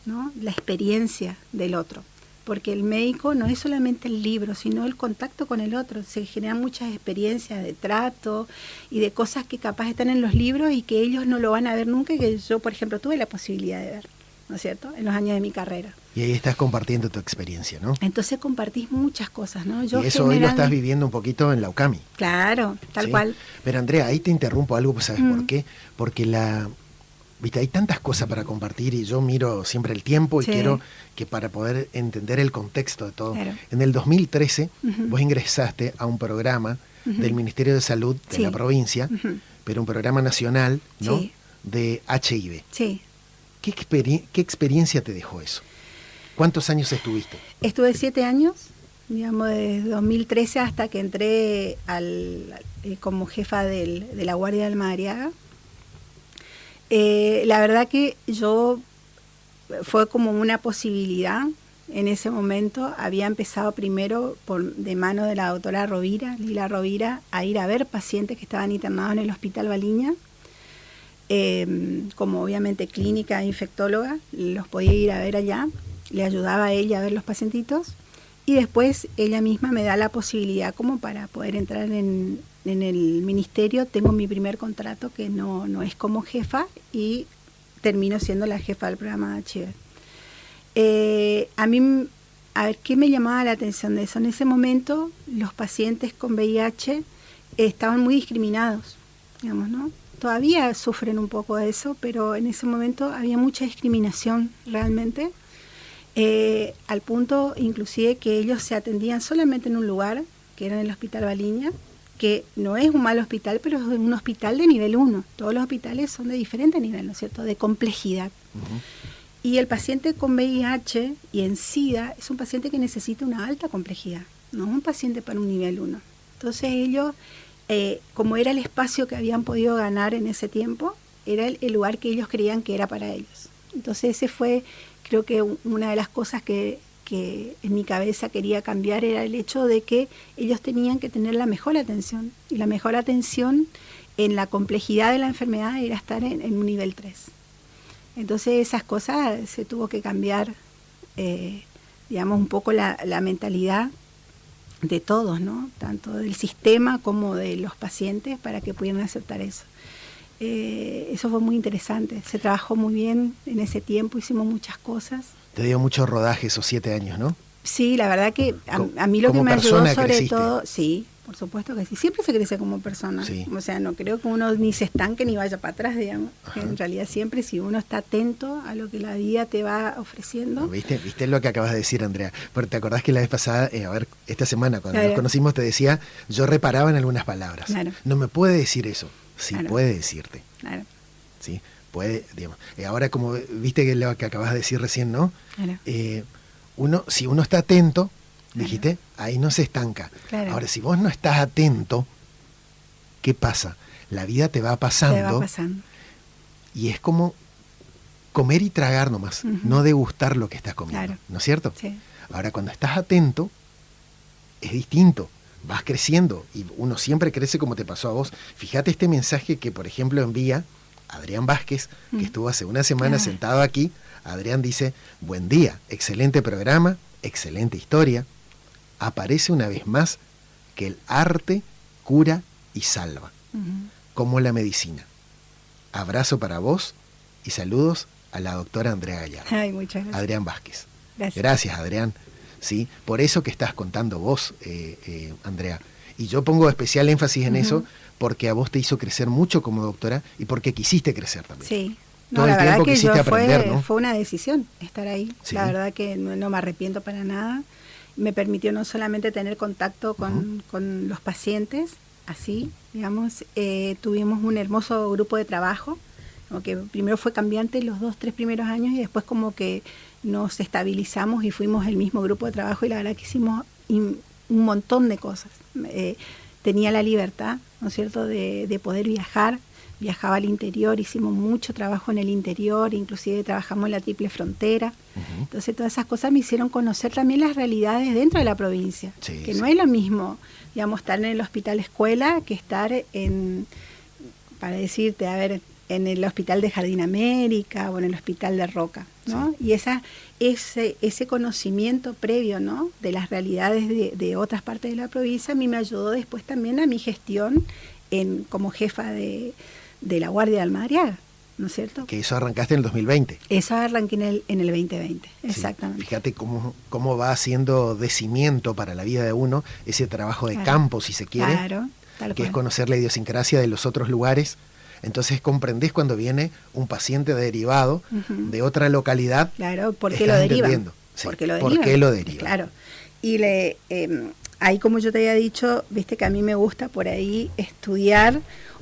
Speaker 2: ¿no? La experiencia del otro. Porque el médico no es solamente el libro, sino el contacto con el otro. Se generan muchas experiencias de trato y de cosas que capaz están en los libros y que ellos no lo van a ver nunca, y que yo, por ejemplo, tuve la posibilidad de ver, ¿no es cierto?, en los años de mi carrera.
Speaker 1: Y ahí estás compartiendo tu experiencia, ¿no?
Speaker 2: Entonces compartís muchas cosas, ¿no?
Speaker 1: Y eso hoy lo estás viviendo un poquito en la UCAMI.
Speaker 2: Claro, tal
Speaker 1: ¿Sí?
Speaker 2: cual.
Speaker 1: Pero Andrea, ahí te interrumpo algo, pues ¿sabes por qué? Porque viste, hay tantas cosas para compartir y yo miro siempre el tiempo y quiero que para poder entender el contexto de todo. Claro. En el 2013 vos ingresaste a un programa del Ministerio de Salud de la provincia, pero un programa nacional, ¿no? De HIV.
Speaker 2: Sí.
Speaker 1: ¿Qué experiencia te dejó eso? ¿Cuántos años estuviste?
Speaker 2: Estuve 7 años, digamos, desde 2013 hasta que entré como jefa de la Guardia del Madariaga. La verdad que fue como una posibilidad en ese momento. Había empezado primero de mano de la doctora Lila Rovira, a ir a ver pacientes que estaban internados en el Hospital Baliña, como obviamente clínica infectóloga, los podía ir a ver allá, le ayudaba a ella a ver los pacientitos, y después ella misma me da la posibilidad como para poder entrar en el ministerio. Tengo mi primer contrato, que no es como jefa, y termino siendo la jefa del programa de HIV. A ver, ¿qué me llamaba la atención de eso? En ese momento los pacientes con VIH estaban muy discriminados, digamos, ¿no? Todavía sufren un poco de eso, pero en ese momento había mucha discriminación realmente, al punto inclusive que ellos se atendían solamente en un lugar, que era en el Hospital Baliña, que no es un mal hospital, pero es un hospital de nivel 1. Todos los hospitales son de diferente nivel, ¿no es cierto?, de complejidad. Uh-huh. Y el paciente con VIH y en SIDA es un paciente que necesita una alta complejidad, no es un paciente para un nivel 1. Entonces ellos, como era el espacio que habían podido ganar en ese tiempo, era el lugar que ellos creían que era para ellos. Entonces ese fue, creo que una de las cosas que en mi cabeza quería cambiar, era el hecho de que ellos tenían que tener la mejor atención, y la mejor atención en la complejidad de la enfermedad era estar en un nivel 3. Entonces esas cosas se tuvo que cambiar, digamos, un poco la mentalidad de todos, ¿no? Tanto del sistema como de los pacientes, para que pudieran aceptar eso. Eso fue muy interesante, se trabajó muy bien en ese tiempo, hicimos muchas cosas.
Speaker 1: Te dio mucho rodaje esos 7 años, ¿no?
Speaker 2: Sí, la verdad que a mí lo que me ayudó sobre todo, sí, por supuesto que sí, siempre se crece como persona, sí. O sea, no creo que uno ni se estanque ni vaya para atrás, digamos. En realidad siempre, si uno está atento a lo que la vida te va ofreciendo.
Speaker 1: ¿Viste lo que acabas de decir, Andrea? Pero te acordás que la vez pasada, esta semana cuando nos conocimos, te decía, yo reparaba en algunas palabras. Claro. No me puede decir eso, sí, claro, puede decirte.
Speaker 2: Claro.
Speaker 1: ¿Sí? puede, digamos. Ahora, como viste que lo que acabas de decir recién, ¿no?
Speaker 2: Claro.
Speaker 1: Si uno está atento,
Speaker 2: Claro.
Speaker 1: dijiste, ahí no se estanca.
Speaker 2: Claro.
Speaker 1: Ahora, si vos no estás atento, ¿qué pasa? La vida te va pasando.
Speaker 2: Te va pasando.
Speaker 1: Y es como comer y tragar nomás, no degustar lo que estás comiendo,
Speaker 2: Claro.
Speaker 1: ¿no es cierto?
Speaker 2: Sí.
Speaker 1: Ahora, cuando estás atento, es distinto, vas creciendo y uno siempre crece como te pasó a vos. Fíjate este mensaje que, por ejemplo, envía Adrián Vázquez, que estuvo hace una semana sentado aquí. Adrián dice, buen día, excelente programa, excelente historia. Aparece una vez más que el arte cura y salva, como la medicina. Abrazo para vos y saludos a la doctora Andrea Gallardo.
Speaker 2: Ay, muchas gracias.
Speaker 1: Adrián Vázquez.
Speaker 2: Gracias.
Speaker 1: Gracias, Adrián. ¿Sí? Por eso que estás contando vos, Andrea. Y yo pongo especial énfasis en eso porque a vos te hizo crecer mucho como doctora y porque quisiste crecer también.
Speaker 2: Sí.
Speaker 1: Todo
Speaker 2: No,
Speaker 1: el
Speaker 2: la verdad
Speaker 1: tiempo
Speaker 2: que
Speaker 1: quisiste aprender, ¿no?
Speaker 2: fue una decisión estar ahí.
Speaker 1: Sí.
Speaker 2: La verdad que no me arrepiento para nada. Me permitió no solamente tener contacto con los pacientes, así, digamos, tuvimos un hermoso grupo de trabajo, como que primero fue cambiante los 2-3 primeros años y después como que nos estabilizamos y fuimos el mismo grupo de trabajo y la verdad que hicimos un montón de cosas. Tenía la libertad, ¿no es cierto?, de poder viajar. Viajaba al interior, hicimos mucho trabajo en el interior, inclusive trabajamos en la Triple Frontera. Entonces todas esas cosas me hicieron conocer también las realidades dentro de la provincia,
Speaker 1: Sí,
Speaker 2: que
Speaker 1: sí.
Speaker 2: no es lo mismo, digamos, estar en el hospital escuela que estar para decirte, a ver, en el hospital de Jardín América o en el hospital de Roca, ¿no?
Speaker 1: Sí.
Speaker 2: Y ese conocimiento previo, ¿no?, de las realidades de otras partes de la provincia a mí me ayudó después también a mi gestión como jefa de la Guardia de Almadriaga, ¿no es cierto?
Speaker 1: Que eso arrancaste en el 2020.
Speaker 2: Eso arranqué en el 2020,
Speaker 1: Sí.
Speaker 2: exactamente.
Speaker 1: Fíjate cómo va haciendo de cimiento para la vida de uno ese trabajo de
Speaker 2: Claro.
Speaker 1: campo, si se quiere,
Speaker 2: Claro, tal
Speaker 1: que es
Speaker 2: cual.
Speaker 1: conocer la idiosincrasia de los otros lugares. Entonces comprendés cuando viene un paciente derivado de otra localidad.
Speaker 2: Claro, ¿por qué
Speaker 1: estás
Speaker 2: lo derivan?
Speaker 1: entendiendo. Sí,
Speaker 2: ¿Por qué lo
Speaker 1: ¿por
Speaker 2: derivan?
Speaker 1: qué lo derivan?
Speaker 2: Claro. Y ahí, como yo te había dicho, viste que a mí me gusta por ahí estudiar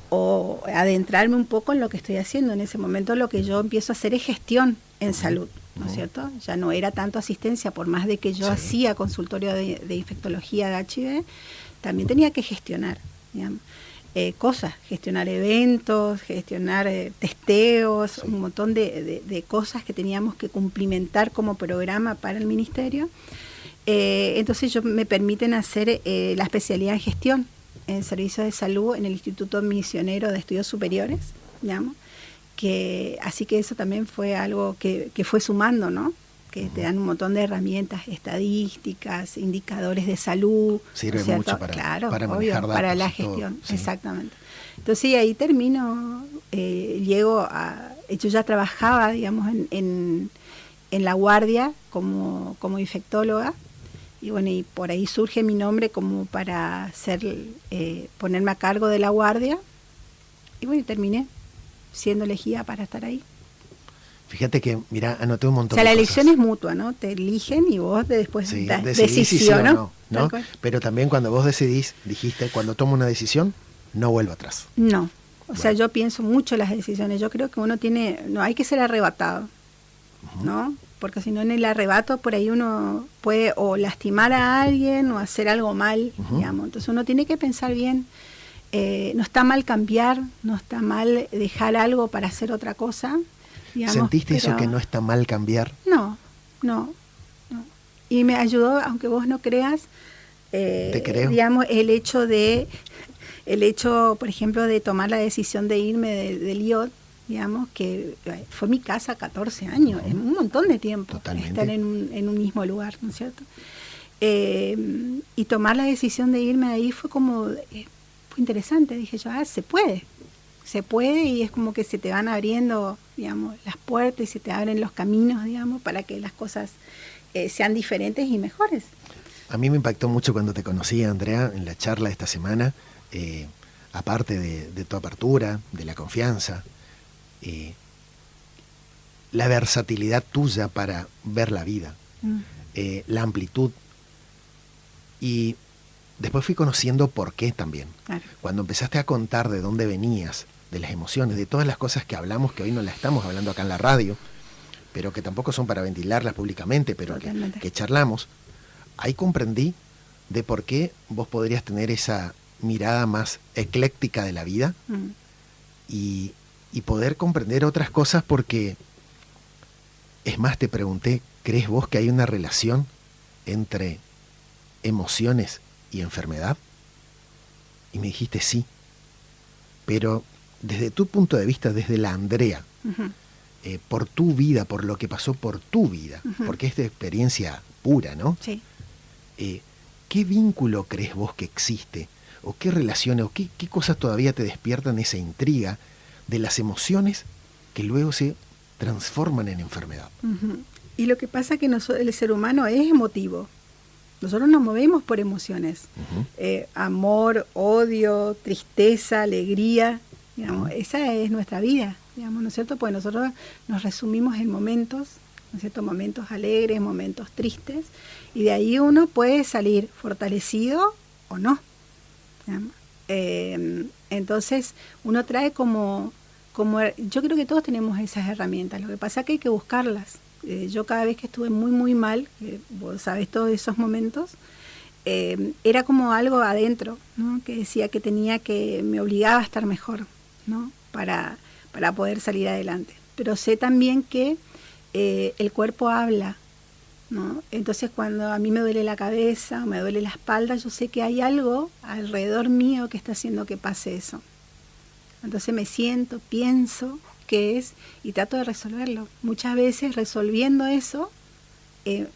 Speaker 2: o adentrarme un poco en lo que estoy haciendo. En ese momento lo que yo empiezo a hacer es gestión en salud, ¿no es cierto? Ya no era tanto asistencia, por más de que yo
Speaker 1: Sí.
Speaker 2: hacía consultorio de infectología de HIV, también tenía que gestionar, digamos, cosas, gestionar eventos, gestionar testeos,
Speaker 1: Sí.
Speaker 2: un montón de cosas que teníamos que cumplimentar como programa para el ministerio. Entonces me permiten hacer la especialidad en gestión en servicios de salud en el Instituto Misionero de Estudios Superiores, digamos, así que eso también fue algo que fue sumando, ¿no? Que te dan un montón de herramientas estadísticas, indicadores de salud.
Speaker 1: Sirve
Speaker 2: ¿no es cierto?
Speaker 1: mucho para
Speaker 2: Claro,
Speaker 1: manejar
Speaker 2: obvio,
Speaker 1: datos
Speaker 2: para la
Speaker 1: y todo,
Speaker 2: gestión,
Speaker 1: sí.
Speaker 2: exactamente. Entonces ahí termino, yo ya trabajaba, digamos, en la guardia como infectóloga, y bueno, y por ahí surge mi nombre como para ponerme a cargo de la guardia, y bueno, y terminé siendo elegida para estar ahí.
Speaker 1: Fíjate que, mira, anoté un
Speaker 2: O
Speaker 1: montón
Speaker 2: sea,
Speaker 1: de
Speaker 2: la
Speaker 1: cosas.
Speaker 2: elección es mutua, ¿no? Te eligen y vos después
Speaker 1: Sí,
Speaker 2: das
Speaker 1: decidís si sí
Speaker 2: decisión,
Speaker 1: o
Speaker 2: ¿no?
Speaker 1: ¿no?
Speaker 2: Tal cual.
Speaker 1: Pero también cuando vos decidís, dijiste, cuando tomo una decisión, no vuelvo atrás.
Speaker 2: No, o sea,
Speaker 1: Bueno.
Speaker 2: yo pienso mucho las decisiones. Yo creo que uno no hay que ser arrebatado, ¿no? Porque si no, en el arrebato por ahí uno puede o lastimar a alguien o hacer algo mal, digamos. Entonces uno tiene que pensar bien. No está mal cambiar, no está mal dejar algo para hacer otra cosa, digamos.
Speaker 1: ¿Sentiste eso
Speaker 2: pero
Speaker 1: que no está mal cambiar?
Speaker 2: No. Y me ayudó, aunque vos no creas,
Speaker 1: Te creo.
Speaker 2: digamos, el hecho, por ejemplo, de tomar la decisión de irme de Liot, digamos, que fue mi casa 14 años, es un montón de tiempo.
Speaker 1: Totalmente.
Speaker 2: Estar en un mismo lugar, ¿no es cierto? Y tomar la decisión de irme de ahí fue fue interesante. Dije yo, se puede, y es como que se te van abriendo, digamos, las puertas y se te abren los caminos, digamos, para que las cosas sean diferentes y mejores.
Speaker 1: A mí me impactó mucho cuando te conocí, Andrea, en la charla de esta semana, aparte de tu apertura, de la confianza, la versatilidad tuya para ver la vida, la amplitud, y después fui conociendo por qué también.
Speaker 2: Claro.
Speaker 1: Cuando empezaste a contar de dónde venías, de las emociones, de todas las cosas que hablamos, que hoy no las estamos hablando acá en la radio, pero que tampoco son para ventilarlas públicamente, pero que charlamos, ahí comprendí de por qué vos podrías tener esa mirada más ecléctica de la vida y poder comprender otras cosas, porque, es más, te pregunté, ¿crees vos que hay una relación entre emociones y enfermedad? Y me dijiste sí, pero desde tu punto de vista, desde la Andrea, por tu vida, por lo que pasó por tu vida, porque es de experiencia pura, ¿no?
Speaker 2: Sí.
Speaker 1: ¿Qué vínculo crees vos que existe? ¿O qué relaciones, o qué cosas todavía te despiertan esa intriga de las emociones que luego se transforman en enfermedad?
Speaker 2: Y lo que pasa es que el ser humano es emotivo. Nosotros nos movemos por emociones. Amor, odio, tristeza, alegría. Digamos, esa es nuestra vida, digamos, ¿no es cierto? Porque nosotros nos resumimos en momentos, ¿no es cierto? Momentos alegres, momentos tristes, y de ahí uno puede salir fortalecido o no. Entonces, uno trae como yo creo que todos tenemos esas herramientas, lo que pasa es que hay que buscarlas. Yo cada vez que estuve muy, muy mal, vos sabés todos esos momentos, era como algo adentro, ¿no? Que decía que me obligaba a estar mejor, ¿no? Para poder salir adelante. Pero sé también que el cuerpo habla, ¿no? Entonces cuando a mí me duele la cabeza o me duele la espalda, yo sé que hay algo alrededor mío que está haciendo que pase eso. Entonces me siento, pienso qué es y trato de resolverlo. Muchas veces resolviendo eso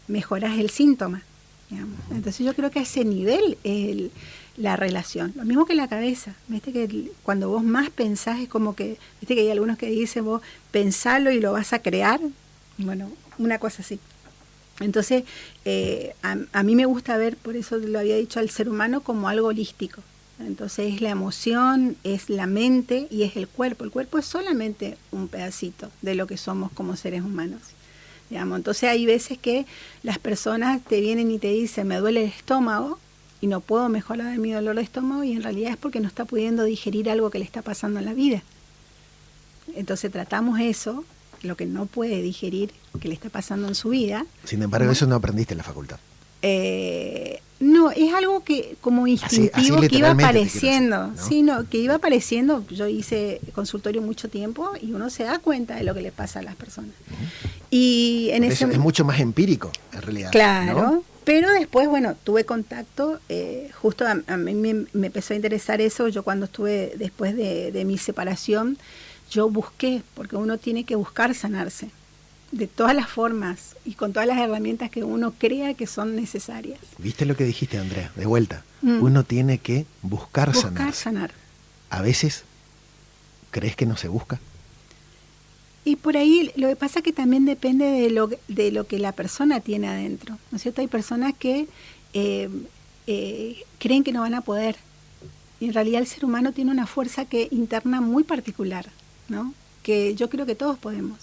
Speaker 2: mejoras el síntoma, digamos. Entonces yo creo que a ese nivel es la relación. Lo mismo que la cabeza. Viste que cuando vos más pensás es como que, viste que hay algunos que dicen vos pensalo y lo vas a crear. Bueno, una cosa así. Entonces a mí me gusta ver, por eso lo había dicho, al ser humano como algo holístico. Entonces es la emoción, es la mente y es el cuerpo. El cuerpo es solamente un pedacito de lo que somos como seres humanos, digamos. Entonces hay veces que las personas te vienen y te dicen me duele el estómago y no puedo mejorar mi dolor de estómago, y en realidad es porque no está pudiendo digerir algo que le está pasando en la vida. Entonces tratamos eso, lo que no puede digerir que le está pasando en su vida.
Speaker 1: Sin embargo, eso no aprendiste en la facultad.
Speaker 2: No, es algo que como instintivo así que iba apareciendo, decir, ¿no? Sí, no, que iba apareciendo. Yo hice consultorio mucho tiempo y uno se da cuenta de lo que le pasa a las personas. Y en
Speaker 1: eso es mucho más empírico, en realidad.
Speaker 2: Claro,
Speaker 1: ¿no?
Speaker 2: Pero después, bueno, tuve contacto, justo a mí me empezó a interesar eso. Yo cuando estuve después de mi separación, yo busqué, porque uno tiene que buscar sanarse de todas las formas y con todas las herramientas que uno crea que son necesarias.
Speaker 1: ¿Viste lo que dijiste, Andrea? De vuelta. Uno tiene que buscar sanar. A veces, ¿crees que no se busca?
Speaker 2: Y por ahí lo que pasa es que también depende de lo que la persona tiene adentro, ¿no es cierto? Hay personas que creen que no van a poder. Y en realidad el ser humano tiene una fuerza interna muy particular, ¿no? Que yo creo que todos podemos.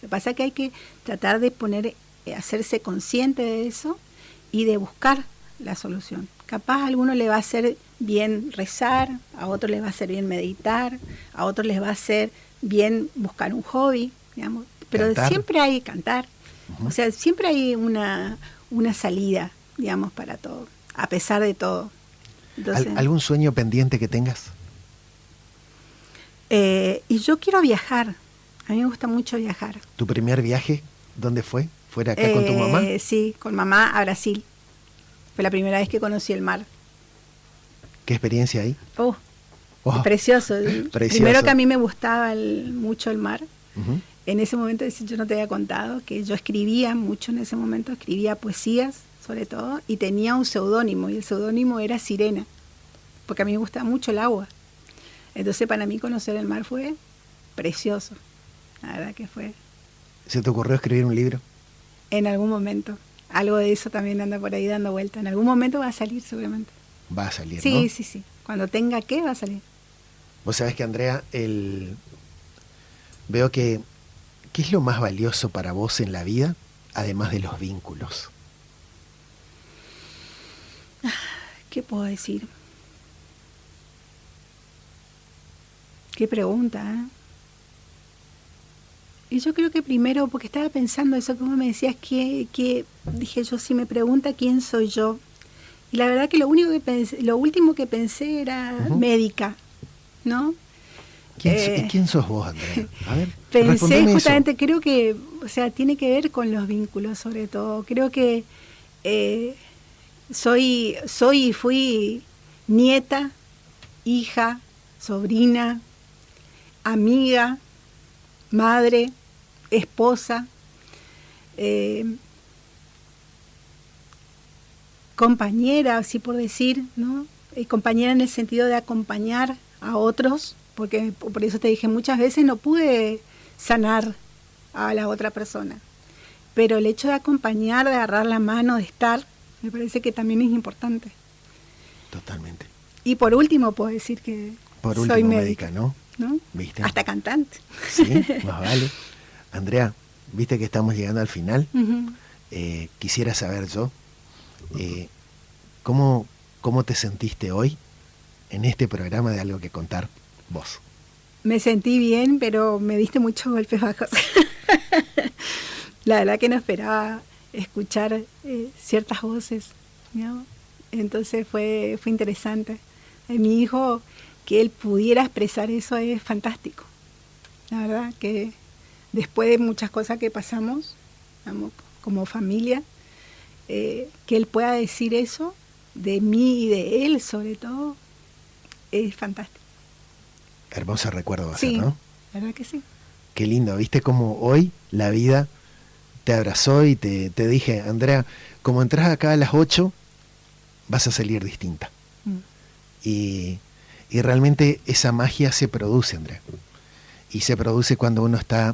Speaker 2: Lo que pasa es que hay que tratar de hacerse consciente de eso y de buscar la solución. Capaz a alguno le va a hacer bien rezar, a otro les va a hacer bien meditar, a otros les va a hacer bien buscar un hobby, digamos. Pero cantar. Siempre hay cantar. O sea, siempre hay una salida, digamos, para todo, a pesar de todo. Entonces,
Speaker 1: ¿algún sueño pendiente que tengas?
Speaker 2: Y yo quiero viajar. A mí me gusta mucho viajar.
Speaker 1: ¿Tu primer viaje dónde fue? ¿Fuera acá con tu mamá?
Speaker 2: Sí, con mamá a Brasil. Fue la primera vez que conocí el mar.
Speaker 1: ¿Qué experiencia ahí?
Speaker 2: Precioso. Primero que a mí me gustaba mucho el mar. En ese momento, yo no te había contado que yo escribía mucho en ese momento, escribía poesías sobre todo, y tenía un seudónimo, y el seudónimo era Sirena, porque a mí me gusta mucho el agua. Entonces para mí conocer el mar fue precioso. La verdad que fue.
Speaker 1: ¿Se te ocurrió escribir un libro?
Speaker 2: En algún momento. Algo de eso también anda por ahí dando vuelta. En algún momento va a salir seguramente.
Speaker 1: Va a salir,
Speaker 2: sí,
Speaker 1: ¿no?
Speaker 2: Sí. Cuando tenga que, va a salir.
Speaker 1: Vos sabés que, Andrea, veo que ¿qué es lo más valioso para vos en la vida, además de los vínculos?
Speaker 2: ¿Qué puedo decir? Qué pregunta, ¿eh? Y yo creo que primero, porque estaba pensando eso que vos me decías, que dije yo, si me pregunta quién soy yo. Y la verdad que lo último que pensé era médica, ¿no?
Speaker 1: ¿Quién sos vos, Andrea? A ver,
Speaker 2: pensé justamente,
Speaker 1: eso.
Speaker 2: Creo que, o sea, tiene que ver con los vínculos sobre todo. Creo que soy y fui nieta, hija, sobrina, amiga, madre, esposa, compañera, así por decir, ¿no? Compañera en el sentido de acompañar a otros, porque por eso te dije, muchas veces no pude sanar a la otra persona, pero el hecho de acompañar, de agarrar la mano, de estar, me parece que también es importante.
Speaker 1: Totalmente.
Speaker 2: Y por último puedo decir que soy médica,
Speaker 1: ¿no?
Speaker 2: ¿Viste? Hasta cantante.
Speaker 1: Sí, más vale. Andrea, viste que estamos llegando al final.
Speaker 2: Uh-huh.
Speaker 1: Quisiera saber yo, ¿cómo te sentiste hoy en este programa de Algo que Contar vos?
Speaker 2: Me sentí bien, pero me diste muchos golpes bajos. La verdad que no esperaba escuchar ciertas voces, ¿no? Entonces fue interesante. Mi hijo, que él pudiera expresar eso es fantástico. La verdad que después de muchas cosas que pasamos, digamos, como familia, que él pueda decir eso de mí y de él sobre todo, es fantástico.
Speaker 1: Hermoso recuerdo va a
Speaker 2: ser,
Speaker 1: ¿no?
Speaker 2: La verdad que sí.
Speaker 1: Qué lindo, viste cómo hoy la vida te abrazó y te dije, Andrea, como entras acá a las 8, vas a salir distinta. Y realmente esa magia se produce, Andrea. Y se produce cuando uno está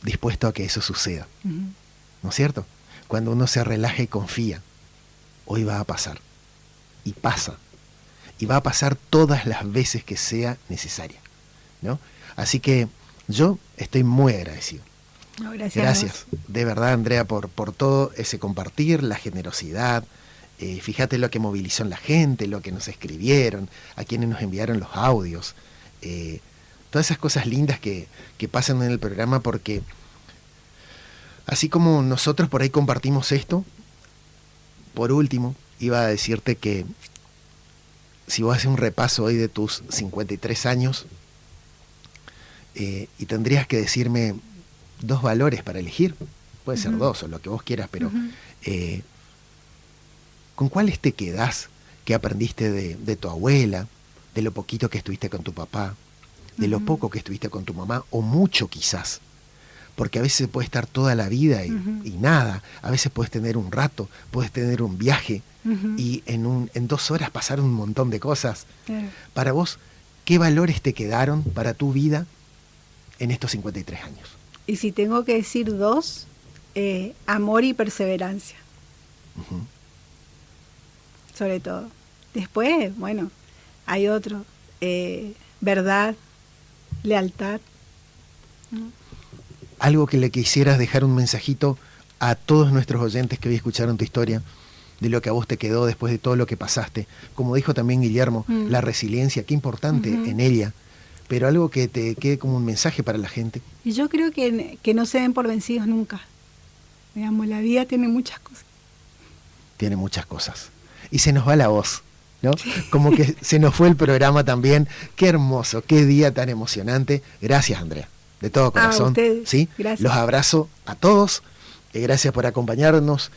Speaker 1: dispuesto a que eso suceda. Uh-huh. ¿No es cierto? Cuando uno se relaja y confía, hoy va a pasar. Y pasa. Y va a pasar todas las veces que sea necesaria, ¿no? Así que yo estoy muy agradecido.
Speaker 2: No,
Speaker 1: gracias. De verdad, Andrea, por todo ese compartir, la generosidad. Fíjate lo que movilizó en la gente, lo que nos escribieron, a quienes nos enviaron los audios. Todas esas cosas lindas que pasan en el programa, porque así como nosotros por ahí compartimos esto, por último, iba a decirte que si vos haces un repaso hoy de tus 53 años y tendrías que decirme 2 valores para elegir, puede ser 2 o lo que vos quieras, pero ¿con cuáles te quedás que aprendiste de tu abuela, de lo poquito que estuviste con tu papá, de lo poco que estuviste con tu mamá, o mucho quizás? Porque a veces puedes estar toda la vida y nada, a veces puedes tener un rato, puedes tener un viaje y en 2 horas pasar un montón de cosas. Para vos, ¿qué valores te quedaron para tu vida en estos 53 años?
Speaker 2: Y si tengo que decir 2, amor y perseverancia. Sobre todo. Después, bueno, hay otro, verdad, lealtad.
Speaker 1: Algo que le quisieras dejar un mensajito a todos nuestros oyentes que hoy escucharon tu historia, de lo que a vos te quedó después de todo lo que pasaste. Como dijo también Guillermo, la resiliencia, qué importante en ella, pero algo que te quede como un mensaje para la gente.
Speaker 2: Y yo creo que no se den por vencidos nunca. Digamos, la vida tiene muchas cosas.
Speaker 1: Tiene muchas cosas. Y se nos va la voz, ¿no? Sí. Como que se nos fue el programa también. Qué hermoso, qué día tan emocionante. Gracias, Andrea, de todo corazón.
Speaker 2: A ustedes.
Speaker 1: ¿Sí?
Speaker 2: Gracias.
Speaker 1: Los abrazo a todos. Gracias por acompañarnos